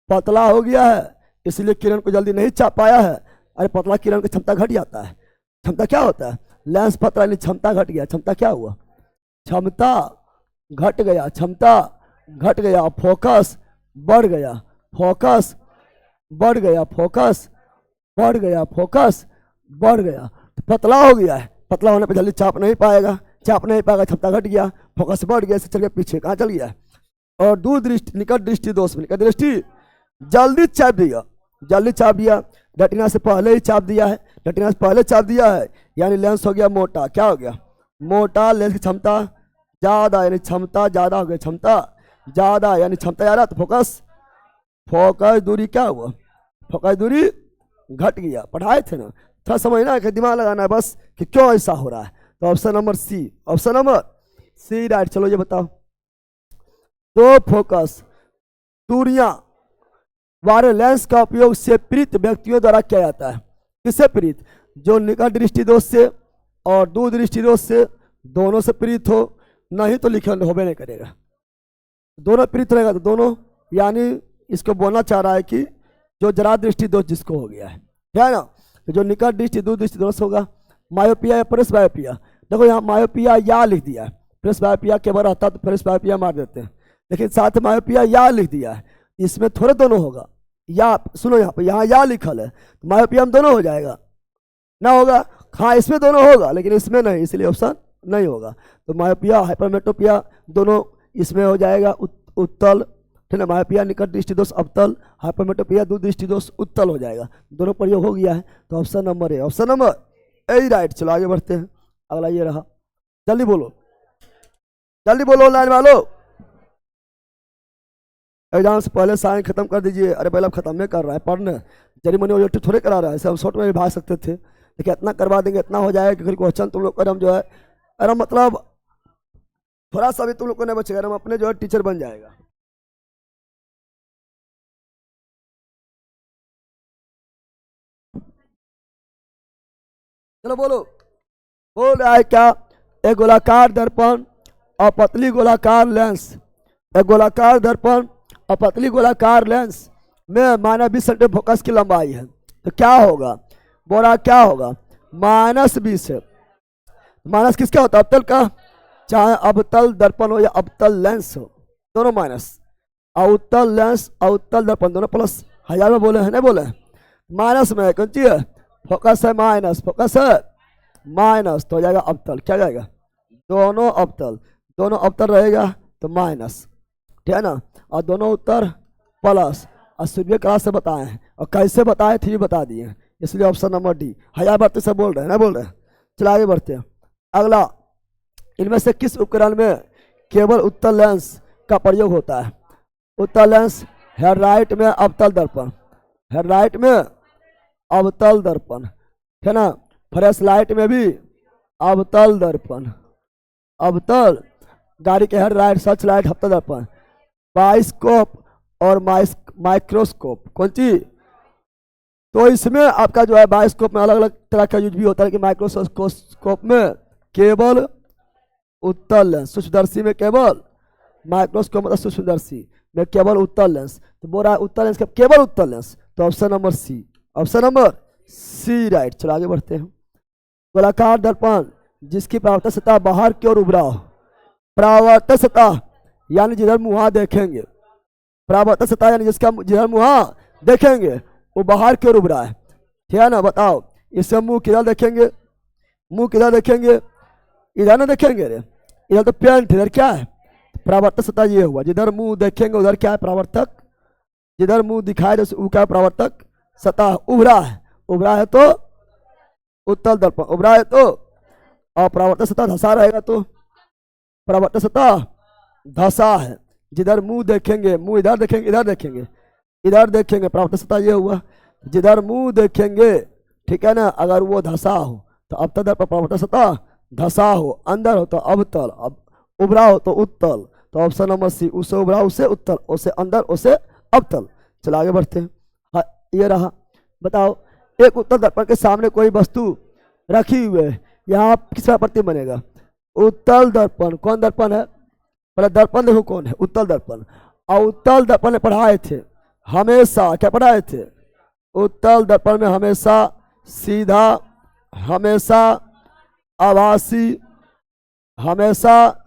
पतला हो गया है, इसलिए किरण को जल्दी नहीं चाप पाया है। अरे पतला किरण की क्षमता घट जाता है। क्षमता क्या होता है? लेंस पतला यानी क्षमता घट गया। क्षमता क्या हुआ? क्षमता घट गया, क्षमता घट गया। फोकस बढ़ गया, फोकस बढ़ गया, फोकस बढ़ गया, फोकस बढ़ गया। तो पतला हो गया है, पतला होने पर जल्दी चाप नहीं पाएगा, चाप नहीं पाएगा, क्षमता घट गया, फोकस बढ़ गया, इससे चल गया पीछे। कहाँ चल गया? और दूर दृष्टि, निकट दृष्टि दोष में निकट दृष्टि जल्दी चाप दिया, जल्दी चाप दिया, रेटिना से पहले ही चाप दिया है, रेटिना से पहले चाप दिया है, यानी लेंस हो गया मोटा। क्या हो गया? मोटा। लेंस की क्षमता ज्यादा यानी क्षमता ज्यादा हो गई, क्षमता ज्यादा यानी क्षमता ज्यादा, तो फोकस, फोकस दूरी क्या हुआ? फोकस दूरी घट गया। पढ़ाए थे ना, थोड़ा समझना है कि दिमाग लगाना है बस कि क्यों ऐसा हो रहा है। तो option number C, option number C right. चलो ये बताओ, दो फोकस दूरियां वाले लेंस का उपयोग से पीड़ित व्यक्तियों द्वारा किया जाता है। किससे पीड़ित? जो निकट दृष्टि दोष से और दूर दृष्टि दोष से, दोनों से पीड़ित हो, नहीं तो लिखे होबे नहीं करेगा। दोनों पीड़ित रहेगा तो दोनों, यानी इसको बोलना चाह रहा है कि जो जरा दृष्टि दोष जिसको हो गया है ना, तो जो निकट दृष्टि दूर दृष्टि दोष होगा, मायोपिया या प्रेसबायोपिया। देखो यहाँ मायोपिया या लिख दिया है, प्रेसबायोपिया के बार रहता तो प्रेसबायोपिया मार देते हैं, लेकिन साथ मायोपिया या लिख दिया है। इसमें थोड़े दोनों होगा, या सुनो यहाँ पे, यहाँ या लिखल है, तो मायोपिया में दोनों हो जाएगा ना? होगा। हाँ इसमें दोनों होगा, लेकिन इसमें नहीं, इसलिए ऑप्शन नहीं होगा। तो मायोपिया हाइपरमेट्रोपिया दोनों इसमें हो जाएगा उत्तल। ठीक है, मायोपिया निकट दृष्टि दोष अवतल, हाइपरमेट्रोपिया दूर दृष्टि दोष उत्तल हो जाएगा। दोनों प्रयोग हो गया है, तो option number A, option number A right. चलो आगे बढ़ते हैं। अगला ये रहा, जल्दी बोलो, जल्दी बोलो लाइन वालों। एग्जाम से पहले साइन खत्म कर दीजिए। अरे पहले अब खत्म नहीं कर रहा है, पढ़ने जरी मनी ऑब्जेक्टिव थोड़े करा रहा है, सब शॉर्ट में भी भाग सकते थे, लेकिन इतना करवा देंगे, इतना हो जाएगा कि क्वेश्चन तुम लोग का हम जो है, अरे मतलब थोड़ा सा भी तुम लोग को नहीं बचेगा, हम अपने जो है टीचर बन जाएगा। चलो बोलो, बोल रहा है क्या? एक गोलाकार दर्पण और पतली गोलाकार लेंस, एक गोलाकार दर्पण और पतली गोलाकार लेंस में -20 सेंटीमीटर फोकस की लंबाई है, तो क्या होगा? बोला क्या होगा? -20 है। माइनस किसका होता है? अवतल का, चाहे अवतल दर्पण हो या अवतल लेंस हो, दोनों माइनस। अवतल लेंस, अवतल दर्पण दोनों प्लस। हजार में बोले हैं, नहीं बोले? माइनस में कौन चीज है? फोकस है माइनस, फोकस है माइनस, तो हो जाएगा अवतल। क्या जाएगा? दोनों अवतल, दोनों अवतल रहेगा तो माइनस। ठीक है ना। और दोनों उत्तर प्लस। और सूर्य क्लास से बताए हैं, और कैसे बताए थे बता दिए, इसलिए ऑप्शन नंबर डी। हजार बढ़ते से बोल रहे हैं, ना बोल रहे हैं? चलो आगे बढ़ते हैं। अगला, इनमें से किस उपकरण में केवल उत्तल लेंस का प्रयोग होता है? उत्तल लेंस, हेडलाइट में अवतल दर्पण, हेडलाइट में अवतल दर्पण, है ना। फ्लैश लाइट में भी अवतल दर्पण, अवतल, गाड़ी के हेडलाइट, सर्च लाइट, अवतल दर्पण। बाइस्कोप और माइक्रोस्कोप, कौन सी? तो इसमें आपका जो है बायोस्कोप में अलग अलग तरह का यूज भी होता है कि माइक्रोस्कोप में केवल उत्तल लेंस, सूक्ष्मदर्शी में केवल, माइक्रोस्कोप मतलब सूक्ष्मदर्शी में केवल उत्तल लेंस। तो बोल रहा है उत्तल लेंस केवल उत्तल लेंस, तो option number C, option number C right. चलो आगे बढ़ते हैं। गोलाकार दर्पण जिसकी परावर्तक सतह बाहर की ओर उभरा हो, परावर्तक सतह यानी जिधर मुहा देखेंगे, परावर्तक सतह यानी जिसका जिधर मुहा देखेंगे वो बाहर की ओर उभरा है, ठीक है ना। बताओ इससे मुंह किधर देखेंगे, मुंह किधर देखेंगे, इधर ना देखेंगे रे, इधर तो पेंट, इधर क्या है परावर्तक सतह, ये हुआ जिधर मुंह देखेंगे उधर क्या है परावर्तक, जिधर मुंह दिखाए वो क्या है परावर्तक सतह, उभरा है, उभरा है तो उत्तल दर्पण, उभरा है तो, और परावर्तक सतह धसा रहेगा तो परावर्तक सतह धसा है, जिधर मुंह देखेंगे, मुंह इधर देखेंगे इधर देखेंगे, इधर देखेंगे परावर्तक सतह ये हुआ, जिधर मुंह देखेंगे, ठीक है ना। अगर वो धसा हो तो अवतल दर्पण परावर्तक सतह धसा हो, अंदर हो तो अवतल, अब उभरा हो तो उत्तल, तो ऑप्शन नंबर सी, उससे उभरा उससे उत्तल, उससे अंदर उससे अवतल। चलो आगे बढ़ते हैं। हाँ ये रहा। बताओ एक उत्तल दर्पण के सामने कोई वस्तु रखी हुई है, यहाँ किसका प्रतिबिंब बनेगा, उत्तल दर्पण। कौन दर्पण है, पहले दर्पण देखो कौन है, उत्तल दर्पण। और उत्तल दर्पण में पढ़ाए थे हमेशा, क्या पढ़ाए थे, उत्तल दर्पण में हमेशा सीधा, हमेशा आभासी, हमेशा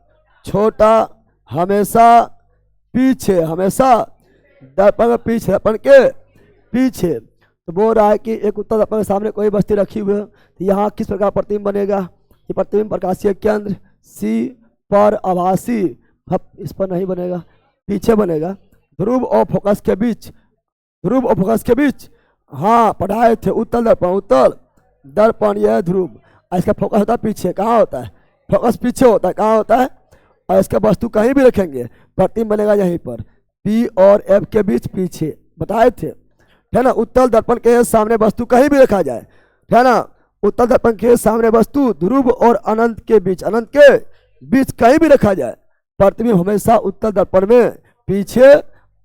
छोटा, हमेशा पीछे, हमेशा दर्पण में पीछे, दर्पण के पीछे। तो बोल रहा है कि एक उत्तल दर्पण के सामने कोई वस्तु रखी हुई है, तो यहाँ किस प्रकार प्रतिबिंब बनेगा, ये प्रतिबिंब प्रकाशीय केंद्र सी पर आभासी, इस पर नहीं बनेगा, पीछे बनेगा, ध्रुव और फोकस के बीच, ध्रुव और फोकस के बीच। हाँ पढ़ाए थे उत्तल दर्पण, उत्तल दर्पण यह है ध्रुव, इसका फोकस होता है पीछे, कहाँ होता है फोकस पीछे होता है, कहाँ होता है, और इसका वस्तु कहीं भी रखेंगे प्रतिबिंब बनेगा यहीं पर, पी और एफ के बीच पीछे, बताए थे, है ना। उत्तल दर्पण के सामने वस्तु कहीं भी रखा जाए, है ना, उत्तल दर्पण के सामने वस्तु ध्रुव और अनंत के बीच, अनंत के बीच कहीं भी रखा जाए, प्रतिबिंब हमेशा उत्तल दर्पण में पीछे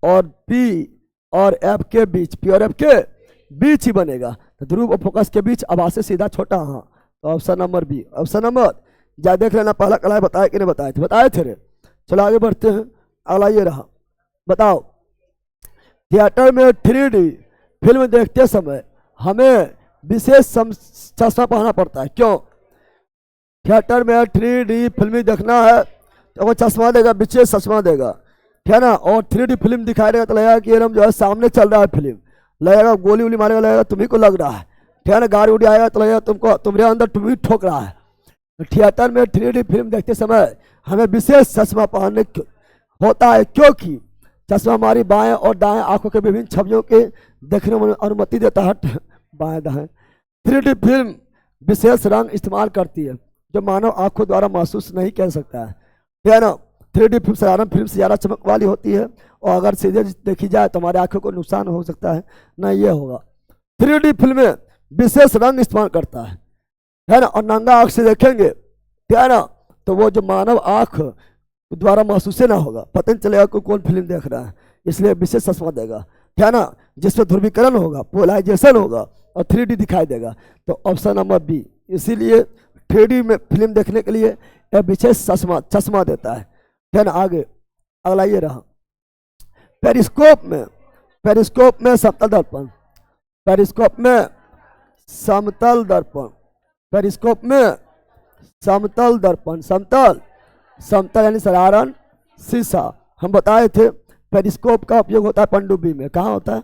और पी और एफ के बीच, पी और एफ के बीच ही बनेगा। तो ध्रुव और फोकस के बीच आभासी सीधा छोटा, हाँ तो option number B, option number जा देख लेना पहला कला बताया कि नहीं बताए थे, बताए थे रे। चलो आगे बढ़ते हैं। अगला ये रहा। बताओ थिएटर में 3D फिल्म देखते समय हमें विशेष चश्मा पहनना पड़ता है, क्यों, थिएटर में 3D फिल्म देखना है तो वो चश्मा देगा, विशेष चश्मा देगा, ठीक है ना। और 3D फिल्म दिखाई देगा तो लगेगा कि एकदम जो है सामने चल रहा है फिल्म, लगेगा गोली वोली मारेगा, लगेगा तुम्ही को लग रहा है, ठीक है ना। गाड़ी उड़ी आएगा तो लगेगा तुमको, तुम्हारे अंदर तुम्ही ठोक रहा है। थिएटर में 3D फिल्म देखते समय हमें विशेष चश्मा पहनने होता है, क्योंकि चश्मा हमारी बाएं और दाएं आंखों के विभिन्न छवियों के देखने में अनुमति देता है, बाएं दाएं। 3D फिल्म विशेष रंग इस्तेमाल करती है जो मानव आंखों द्वारा महसूस नहीं कर सकता है ना। 3D फिल्म साधारण फिल्म से ज़्यादा चमक वाली होती है, और अगर सीधे देखी जाए तो हमारे आंखों को नुकसान हो सकता है, ना ये होगा। 3D फिल्म में विशेष रंग इस्तेमाल करता है ना, और नंगा आंख से देखेंगे, ठीक है ना, तो वो जो मानव आंख द्वारा महसूस ना होगा, पता नहीं चलेगा कोई कौन फिल्म देख रहा है, इसलिए विशेष चश्मा देगा, ठीक है ना, जिसमें ध्रुवीकरण होगा, पोलराइजेशन होगा और 3D दिखाई देगा। तो ऑप्शन नंबर बी, इसीलिए 3D में फिल्म देखने के लिए यह विशेष चश्मा देता है ना। आगे अगला ये रहा। पेरिस्कोप में समतल दर्पण, पेरिस्कोप में समतल दर्पण, पेरिस्कोप में समतल दर्पण, समतल यानी साधारण शीशा। हम बताए थे पेरिस्कोप का उपयोग होता है पनडुब्बी में, कहाँ होता है,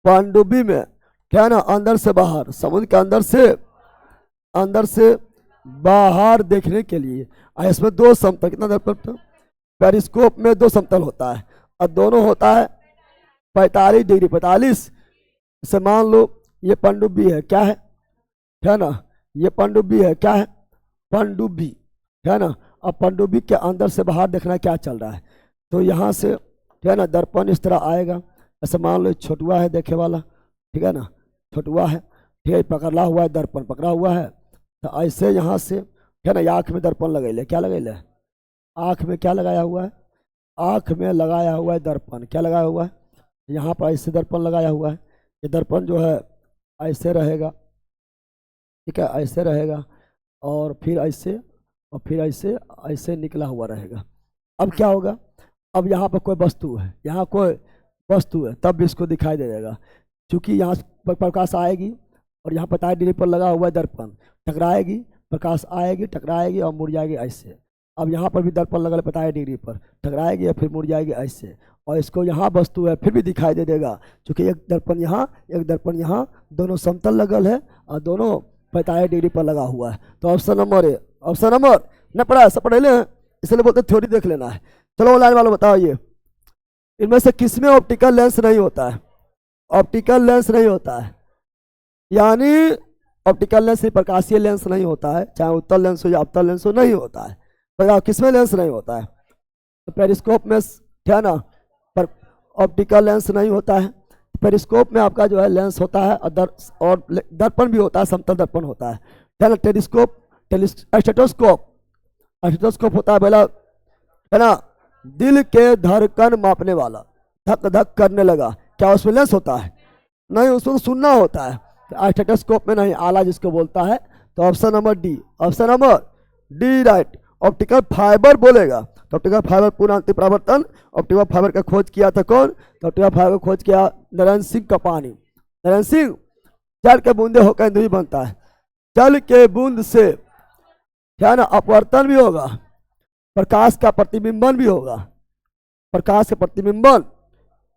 पनडुब्बी में, क्या है ना, अंदर से बाहर, समुद्र के अंदर से बाहर देखने के लिए। इसमें दो समतल, कितना दर्पण, पेरिस्कोप में दो समतल होता है और दोनों होता है 45 डिग्री, 45 से मान लो ये पनडुब्बी है, क्या है ना, ये पनडुब्बी है, क्या है, पनडुब्बी, है ना। अब पनडुब्बी के अंदर से बाहर देखना क्या चल रहा है, तो यहाँ से, ठीक है ना, दर्पण इस तरह आएगा, ऐसे मान लो छोटुआ है देखे वाला, ठीक है ना, छोटुआ है, ठीक है, पकड़ा हुआ है, दर्पण पकड़ा हुआ है, तो ऐसे यहाँ से, ठीक है ना, आँख में दर्पण लगेले, क्या लगेले, आँख में क्या लगाया हुआ है, आँख में लगाया हुआ है दर्पण, क्या लगाया हुआ है, यहाँ पर ऐसे दर्पण लगाया हुआ है, ये दर्पण जो है ऐसे रहेगा, ठीक है, ऐसे रहेगा, और फिर ऐसे, और फिर ऐसे, ऐसे निकला हुआ रहेगा। अब क्या होगा, अब यहाँ पर कोई वस्तु है, यहाँ कोई वस्तु है, तब भी इसको दिखाई दे देगा। क्योंकि यहाँ पर प्रकाश आएगी और यहाँ 45 डिग्री पर लगा हुआ है दर्पण, टकराएगी, प्रकाश आएगी, टकराएगी और मुड़ जाएगी ऐसे। अब यहाँ पर भी दर्पण लगा 45 डिग्री पर, टकराएगी या फिर मुड़ जाएगी ऐसे, और इसको यहाँ वस्तु है फिर भी दिखाई दे देगा। क्योंकि एक दर्पण यहाँ, एक दर्पण यहाँ, दोनों समतल लगल है और दोनों 45 डिग्री पर लगा हुआ है। तो option number A, option number न पढ़ा है, सब पढ़े ले हैं, इसलिए बोलते थ्योरी देख लेना है। चलो ऑनलाइन वालों बताओ, ये इनमें से किसमें ऑप्टिकल लेंस नहीं होता है? ऑप्टिकल लेंस नहीं होता है, यानी ऑप्टिकल लेंस प्रकाशीय लेंस नहीं होता है, चाहे उत्तल लेंस हो या अवतल लेंस हो, नहीं होता है। बताओ किसमें लेंस नहीं होता है? तो पेरिस्कोप में, क्या ना, पर ऑप्टिकल लेंस नहीं होता है। पेरिस्कोप में आपका जो है लेंस होता है, और दर्पण भी होता है, समतल दर्पण होता है ना। टेलीस्कोप, स्टेथोस्कोप, स्टेथोस्कोप होता है पहला, है ना, दिल के धड़कन मापने वाला, धक धक करने लगा, क्या उसमें लेंस होता है? नहीं, उसको तो सुनना होता है। तो स्टेथोस्कोप में नहीं, आला जिसको बोलता है। तो option number D, option number D right. Optical fibre बोलेगा तो ऑप्टिकल फाइबर पूर्ण अंतिम परावर्तन, ऑप्टिकल फाइबर का खोज किया था कौन? तो ऑप्टिकल फाइबर खोज किया नरेंद्र सिंह कपानी। नरेंद्र सिंह, जल के बूंदे होकर इंद्री बनता है, जल के बूंद से क्या ना अपवर्तन भी होगा, प्रकाश का प्रतिबिंबन भी होगा, प्रकाश का प्रतिबिंबन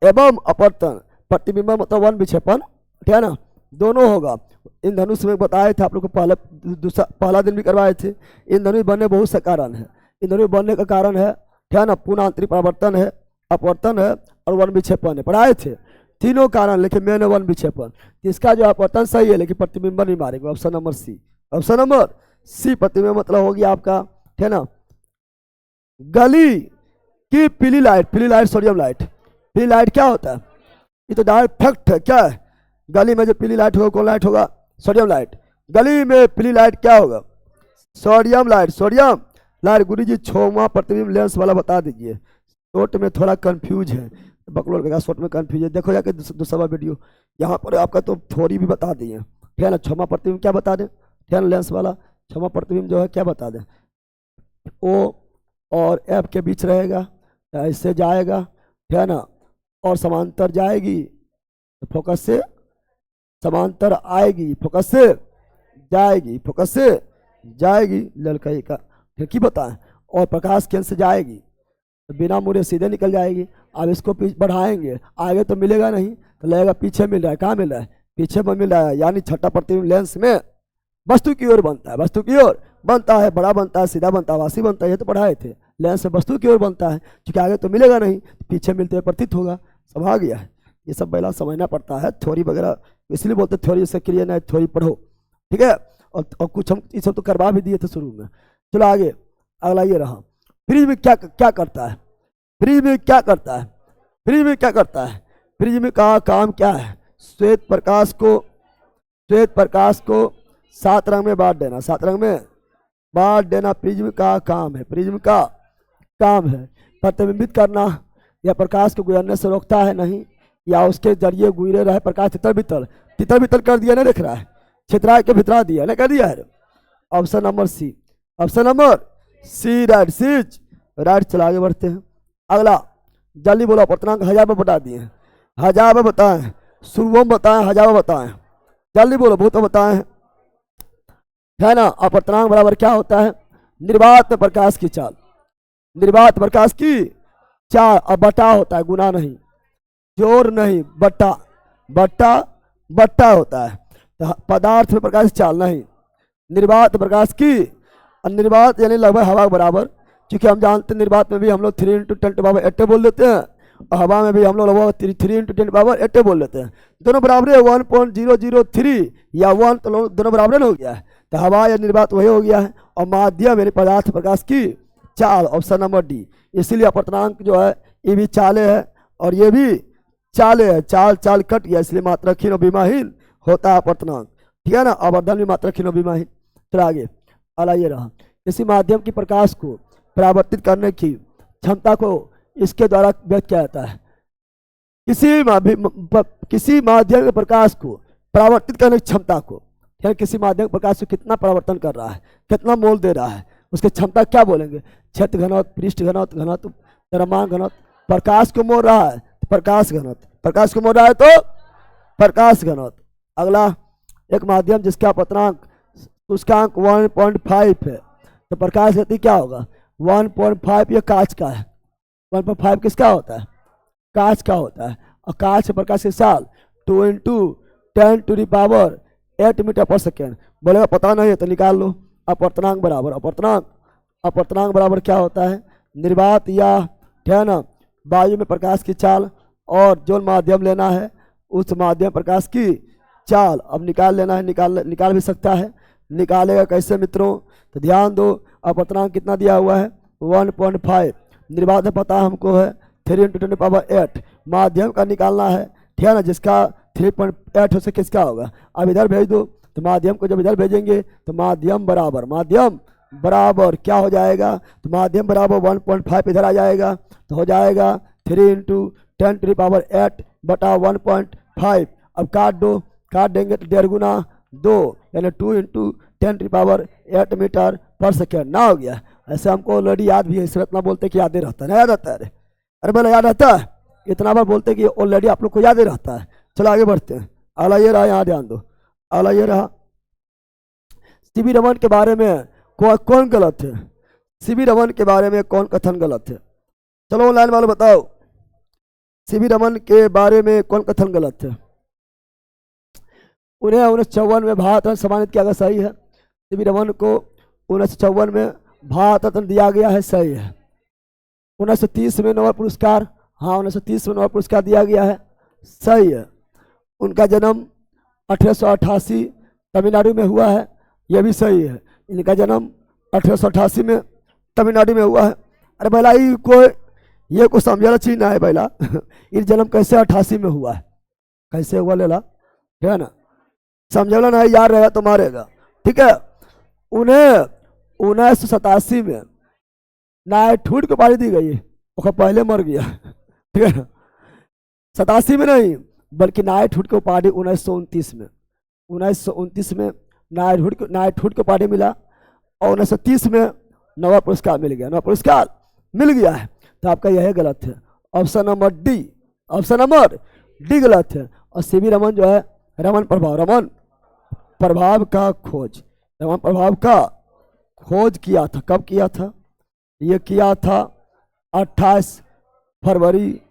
एवं अपवर्तन। प्रतिबिंबन मतलब वन विक्षेपण, ठीक है ना, दोनों होगा। इन धनुष में बताए थे आप लोग को, पहला दिन भी करवाए थे। इन धनुष बनने बहुत से कारण है। इन धनुष बनने का कारण है, क्या ना, पूर्ण आंतरिक परावर्तन है, अपवर्तन है और वन विक्षेपण है, पढ़ाए थे तीनों कारण, लेकिन मेन वन विक्षेपण। इसका जो अपवर्तन सही है, लेकिन प्रतिबिंबन नहीं मारेंगे। Option number C, option number C प्रतिबिंबन मतलब होगी आपका, ठीक है ना, गली की पीली लाइट, पीली लाइट सोडियम लाइट। पीली लाइट क्या होता है? ये तो डायरेक्ट फैक्ट है, क्या है? गली में जो पीली लाइट होगा, कौन लाइट होगा? Sodium light. गली में पीली लाइट क्या होगा? Sodium light, sodium light. गुरु जी 6वां प्रतिबिंब लेंस वाला बता दीजिए, शॉर्ट में थोड़ा कंफ्यूज है, बकलोल का शॉर्ट में कंफ्यूज है। देखो जाके दूसरा वीडियो, यहाँ पर आपका तो थोड़ी भी बता दिए, ठीक है ना। 6वां प्रतिबिंब क्या बता दें, ठीक है ना, लेंस वाला 6वां प्रतिबिंब जो है क्या बता दें? ओ और एफ के बीच रहेगा, ऐसे जाएगा, ठीक है ना, और समांतर जाएगी तो फोकस से समांतर आएगी, फोकस से जाएगी, फोकस से जाएगी, लड़का का ठीक ही बताएं, और प्रकाश केंद्र से जाएगी तो बिना मुड़े सीधे निकल जाएगी। अब इसको बढ़ाएंगे, आगे तो मिलेगा नहीं, तो लगेगा पीछे मिल रहा है। कहाँ मिल रहा है? पीछे में मिल रहा है, यानी छठा प्रतिबिंब लेंस में वस्तु की ओर बनता है, वस्तु की ओर बनता है, बड़ा बनता है, सीधा बनता है, वासी बनता है, ये तो पढ़ाए थे। लेंस में वस्तु की ओर बनता है, क्योंकि आगे तो मिलेगा नहीं, पीछे मिलते हुए प्रतीत होगा। सब आ गया है, ये सब पहला समझना पड़ता है, थ्योरी वगैरह इसलिए बोलते थ्योरी से क्लियर नहीं, थ्योरी पढ़ो, ठीक है। और कुछ हम ये सब तो करवा भी दिए थे शुरू में। चलो आगे, अगला ये रहा, प्रिज्म क्या क्या करता है? प्रिज्म क्या करता है? प्रिज्म क्या करता है? प्रिज्म का काम क्या है? श्वेत प्रकाश को 7 रंग में बांट देना, 7 रंग में बांट देना प्रिज्म का काम है। प्रिज्म का काम है प्रतिबिंबित करना, या प्रकाश को गुजरने से रोकता है नहीं, या उसके जरिए गुजरे रहे प्रकाश तितर बितर कर दिया, नहीं देख रहा है, छितरा के भितरा दिया, नहीं कर दिया है। Option number C, option number C right, C's right. चला आगे बढ़ते हैं। अगला जल्दी बोलो, अपवर्तनांक 1000 में बता दिए, 1000 में बताएं, शुरू में बताएं, 1000 में बताएं, जल्दी बोलो, बहुत बताएं, है ना। अपवर्तनांक बराबर क्या होता है? निर्वात प्रकाश की चाल, निर्वात प्रकाश की चाल। अब बटा होता है, गुना नहीं, जोर नहीं, बट्टा, बट्टा बट्टा होता है। तो पदार्थ में प्रकाश चाल नहीं, निर्वात प्रकाश की, निर्वात यानी लगभग हवा के बराबर, क्योंकि हम जानते हैं निर्वात में भी हम लोग 3 × 10⁻8 बोल देते हैं, और हवा में भी हम लोग 3 × 10⁻8 बोल देते हैं। दोनों बराबर है, 1.003 या 1, तो दोनों बराबर हो गया है। तो हवा या निर्वात वही हो गया है, और माध्यम यानी पदार्थ प्रकाश की चाल, ऑप्शन नंबर डी। इसीलिए अपवर्तनांक जो है ये भी चाले है और ये भी चाले है, चाल चाल कट गया, इसलिए मात्रा क्षीण और बीमाहीन होता है अपवर्तनांक, ठीक है ना। आवर्धन भी मात्रा क्षीण और बीमाहीन। फिर आगे अला ये रहा, किसी माध्यम की प्रकाश को परावर्तित करने की क्षमता को इसके द्वारा व्यक्त किया जाता है। किसी माध्यम के प्रकाश को परावर्तित करने की क्षमता को, या किसी माध्यम के प्रकाश को कितना परावर्तन कर रहा है, कितना मोल दे रहा है, उसकी क्षमता क्या बोलेंगे? क्षेत्र घनत्व, पृष्ठ घनत्व, घनत्व, द्रव्यमान घनत्व। प्रकाश को मोड़ रहा है तो प्रकाश घनत्व, प्रकाश को मोड़ रहा है तो प्रकाश घनत्व। अगला, एक माध्यम जिसका अपतनांक सूचकांक 1.5 है तो प्रकाश गति क्या होगा? 1.5। ये कांच का है। 1.5 किसका होता है? कांच का होता है। और कांच से प्रकाश की साल 2 × 10⁸ मीटर पर सेकेंड। बोलेगा पता नहीं है तो निकाल लो। अपवर्तनांक बराबर अपवर्तनांक बराबर क्या होता है? निर्वात या ठहना वायु में प्रकाश की चाल, और जो माध्यम लेना है उस माध्यम प्रकाश की चाल। अब निकाल लेना है, निकाल भी सकता है। निकालेगा कैसे मित्रों? तो ध्यान दो, अपवर्तनांक कितना दिया हुआ है? 1.5। निर्वात पता हमको है 3 × 10⁸। माध्यम का निकालना है, ठीक है ना, जिसका 3.8 हो से किसका होगा? अब इधर भेज दो, तो माध्यम को जब इधर भेजेंगे तो माध्यम बराबर क्या हो जाएगा? तो माध्यम बराबर 1.5 इधर आ जाएगा, तो हो जाएगा 3 × 10⁸ बटा 1.5। अब काट दो, काट देंगे तो 1.5 × 2 यानी 2 × 10⁸ मीटर पर सेकेंड ना हो गया। ऐसे हमको ऑलरेडी याद भी है, इसमें इतना बोलते कि याद ही रहता है ना, याद रहता है। अरे बोला याद रहता है, इतना बार बोलते कि ऑलरेडी आप लोग को याद ही रहता है। चलो आगे बढ़ते हैं। अगला ये रहा, यहाँ ध्यान दो। अगला ये रहा, सीवी रमन के बारे में कौन गलत है? सीवी रमन के बारे में कौन कथन गलत है? चलो ऑनलाइन वालों बताओ, सीवी रमन के बारे में कौन कथन गलत है? उन्हें 1954 में भारत रत्न सम्मानित किया गया, सही है। सीवी रमन को 1954 में भारत रत्न दिया गया है, सही है। 1930 में नोबेल पुरस्कार, हाँ 1930 में नोबेल पुरस्कार दिया गया है, सही है। उनका जन्म 1888 तमिलनाडु में हुआ है, यह भी सही है। इनका जन्म 1888 में तमिलनाडु में हुआ है। अरे भला ये को समझना चाहिए ना है भला ये जन्म कैसे 88 में हुआ है, कैसे हुआ लेला, ठीक है ना, समझना नहीं, याद रहेगा तो मारेगा, ठीक है। उन्हें 1987 में नाइटहुड की उपाधि दी गई, वो पहले मर गया, ठीक है ना। 87 में नहीं बल्कि नाइटहुड की उपाधि 1929 में नाइटहुड की उपाधि मिला, और 1930 में नोबेल पुरस्कार मिल गया, नोबेल पुरस्कार मिल गया है। तो आपका यह गलत है, ऑप्शन नंबर डी गलत है। और सीवी रमन जो है रमन प्रभाव का खोज किया था, कब किया था? ये किया था 28 फरवरी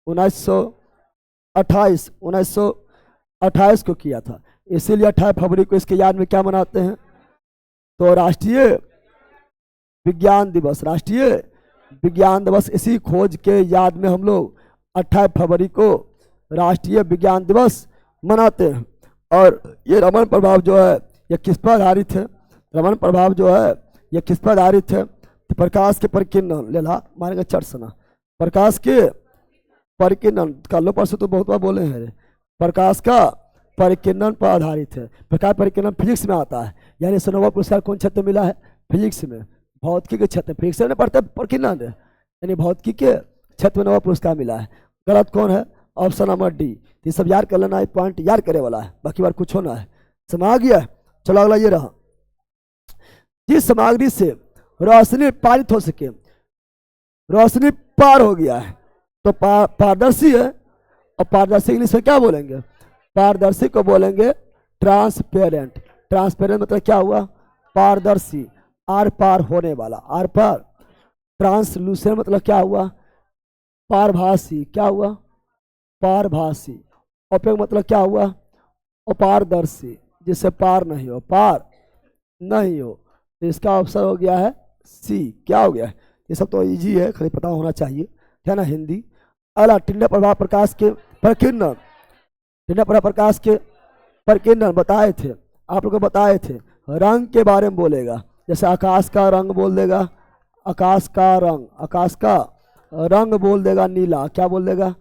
1928 को किया था। इसीलिए 28 फरवरी को इसके याद में क्या मनाते हैं? तो राष्ट्रीय विज्ञान दिवस, इसी खोज के याद में हम लोग 28 फरवरी को राष्ट्रीय विज्ञान दिवस मनाते हैं। और ये रमन प्रभाव जो है ये किस पर आधारित है? रमन प्रभाव जो है ये किस पर आधारित है? तो प्रकाश के परिकिरण लेला मानेगा चर्सना, प्रकाश के परिकिरण कल परसों तो बहुत बार बोले हैं, प्रकाश का परिकिरण पर आधारित है। प्रकाश परिकिरण फिजिक्स में आता है, यानी इसे नोबेल पुरस्कार कौन क्षेत्र में मिला है? फिजिक्स में, भौतिकी के क्षेत्र, फिजिक्स में पढ़ते परिकिरण है, यानी भौतिकी के क्षेत्र में नोबेल पुरस्कार मिला है। गलत कौन है? Option number D. ये सब याद कर लेना है, पॉइंट याद करे वाला है, बाकी बार कुछ होना है। समझ आ गया? चलो अगला ये रहा, जिस सामग्री से रोशनी पारित हो सके, रोशनी पार हो गया है तो पारदर्शी है। और पारदर्शी इंग्लिश में क्या बोलेंगे? पारदर्शी को बोलेंगे ट्रांसपेरेंट। ट्रांसपेरेंट मतलब क्या हुआ? पारदर्शी, आर पार होने वाला, आर पार। ट्रांसलूसेंट मतलब क्या हुआ? पारभासी, क्या हुआ? पारभासी। ओपेक मतलब क्या हुआ? अपारदर्शी, जिससे पार नहीं हो, तो इसका ऑप्शन हो गया है सी। क्या हो गया है? ये सब तो इजी है, खाली पता होना चाहिए, है ना, हिंदी। अगला, टिंडा प्रभाव प्रकाश के प्रकीर्णन। टिंडा प्रभाव प्रकाश के प्रकीर्णन बताए थे, आप लोग को बताए थे। रंग के बारे में बोलेगा, जैसे आकाश का रंग बोल देगा, आकाश का रंग बोल देगा नीला, क्या बोल देगा?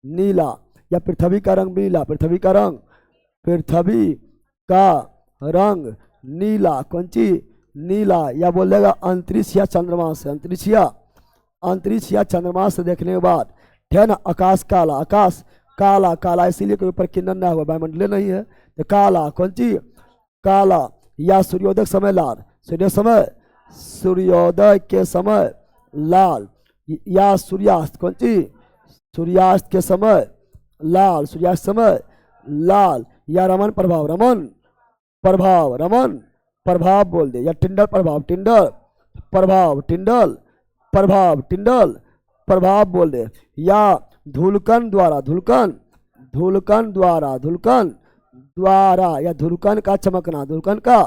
नीला। या पृथ्वी का रंग नीला, पृथ्वी का रंग नीला, कौन सी? नीला। या बोल देगा अंतरिक्ष या चंद्रमा से, अंतरिक्ष या चंद्रमा से देखने के बाद, है ना, आकाश काला, आकाश काला, काला इसीलिए कोई ऊपर किन्नर ना हुआ, वायुमंडलीय नहीं है तो काला। कौन चीज? काला। या सूर्योदय के समय लाल, सूर्योदय के समय लाल। या सूर्यास्त, कौन चीज? सूर्यास्त के समय लाल, सूर्यास्त समय लाल। या रमन प्रभाव, रमन प्रभाव, रमन प्रभाव बोल दे। या टिंडल प्रभाव, टिंडल प्रभाव, टिंडल प्रभाव, टिंडल प्रभाव बोल दे। या धूलकन द्वारा, धूलकन, धूलकन द्वारा, धूलकन द्वारा। या धूलकन का चमकना, धूलकन का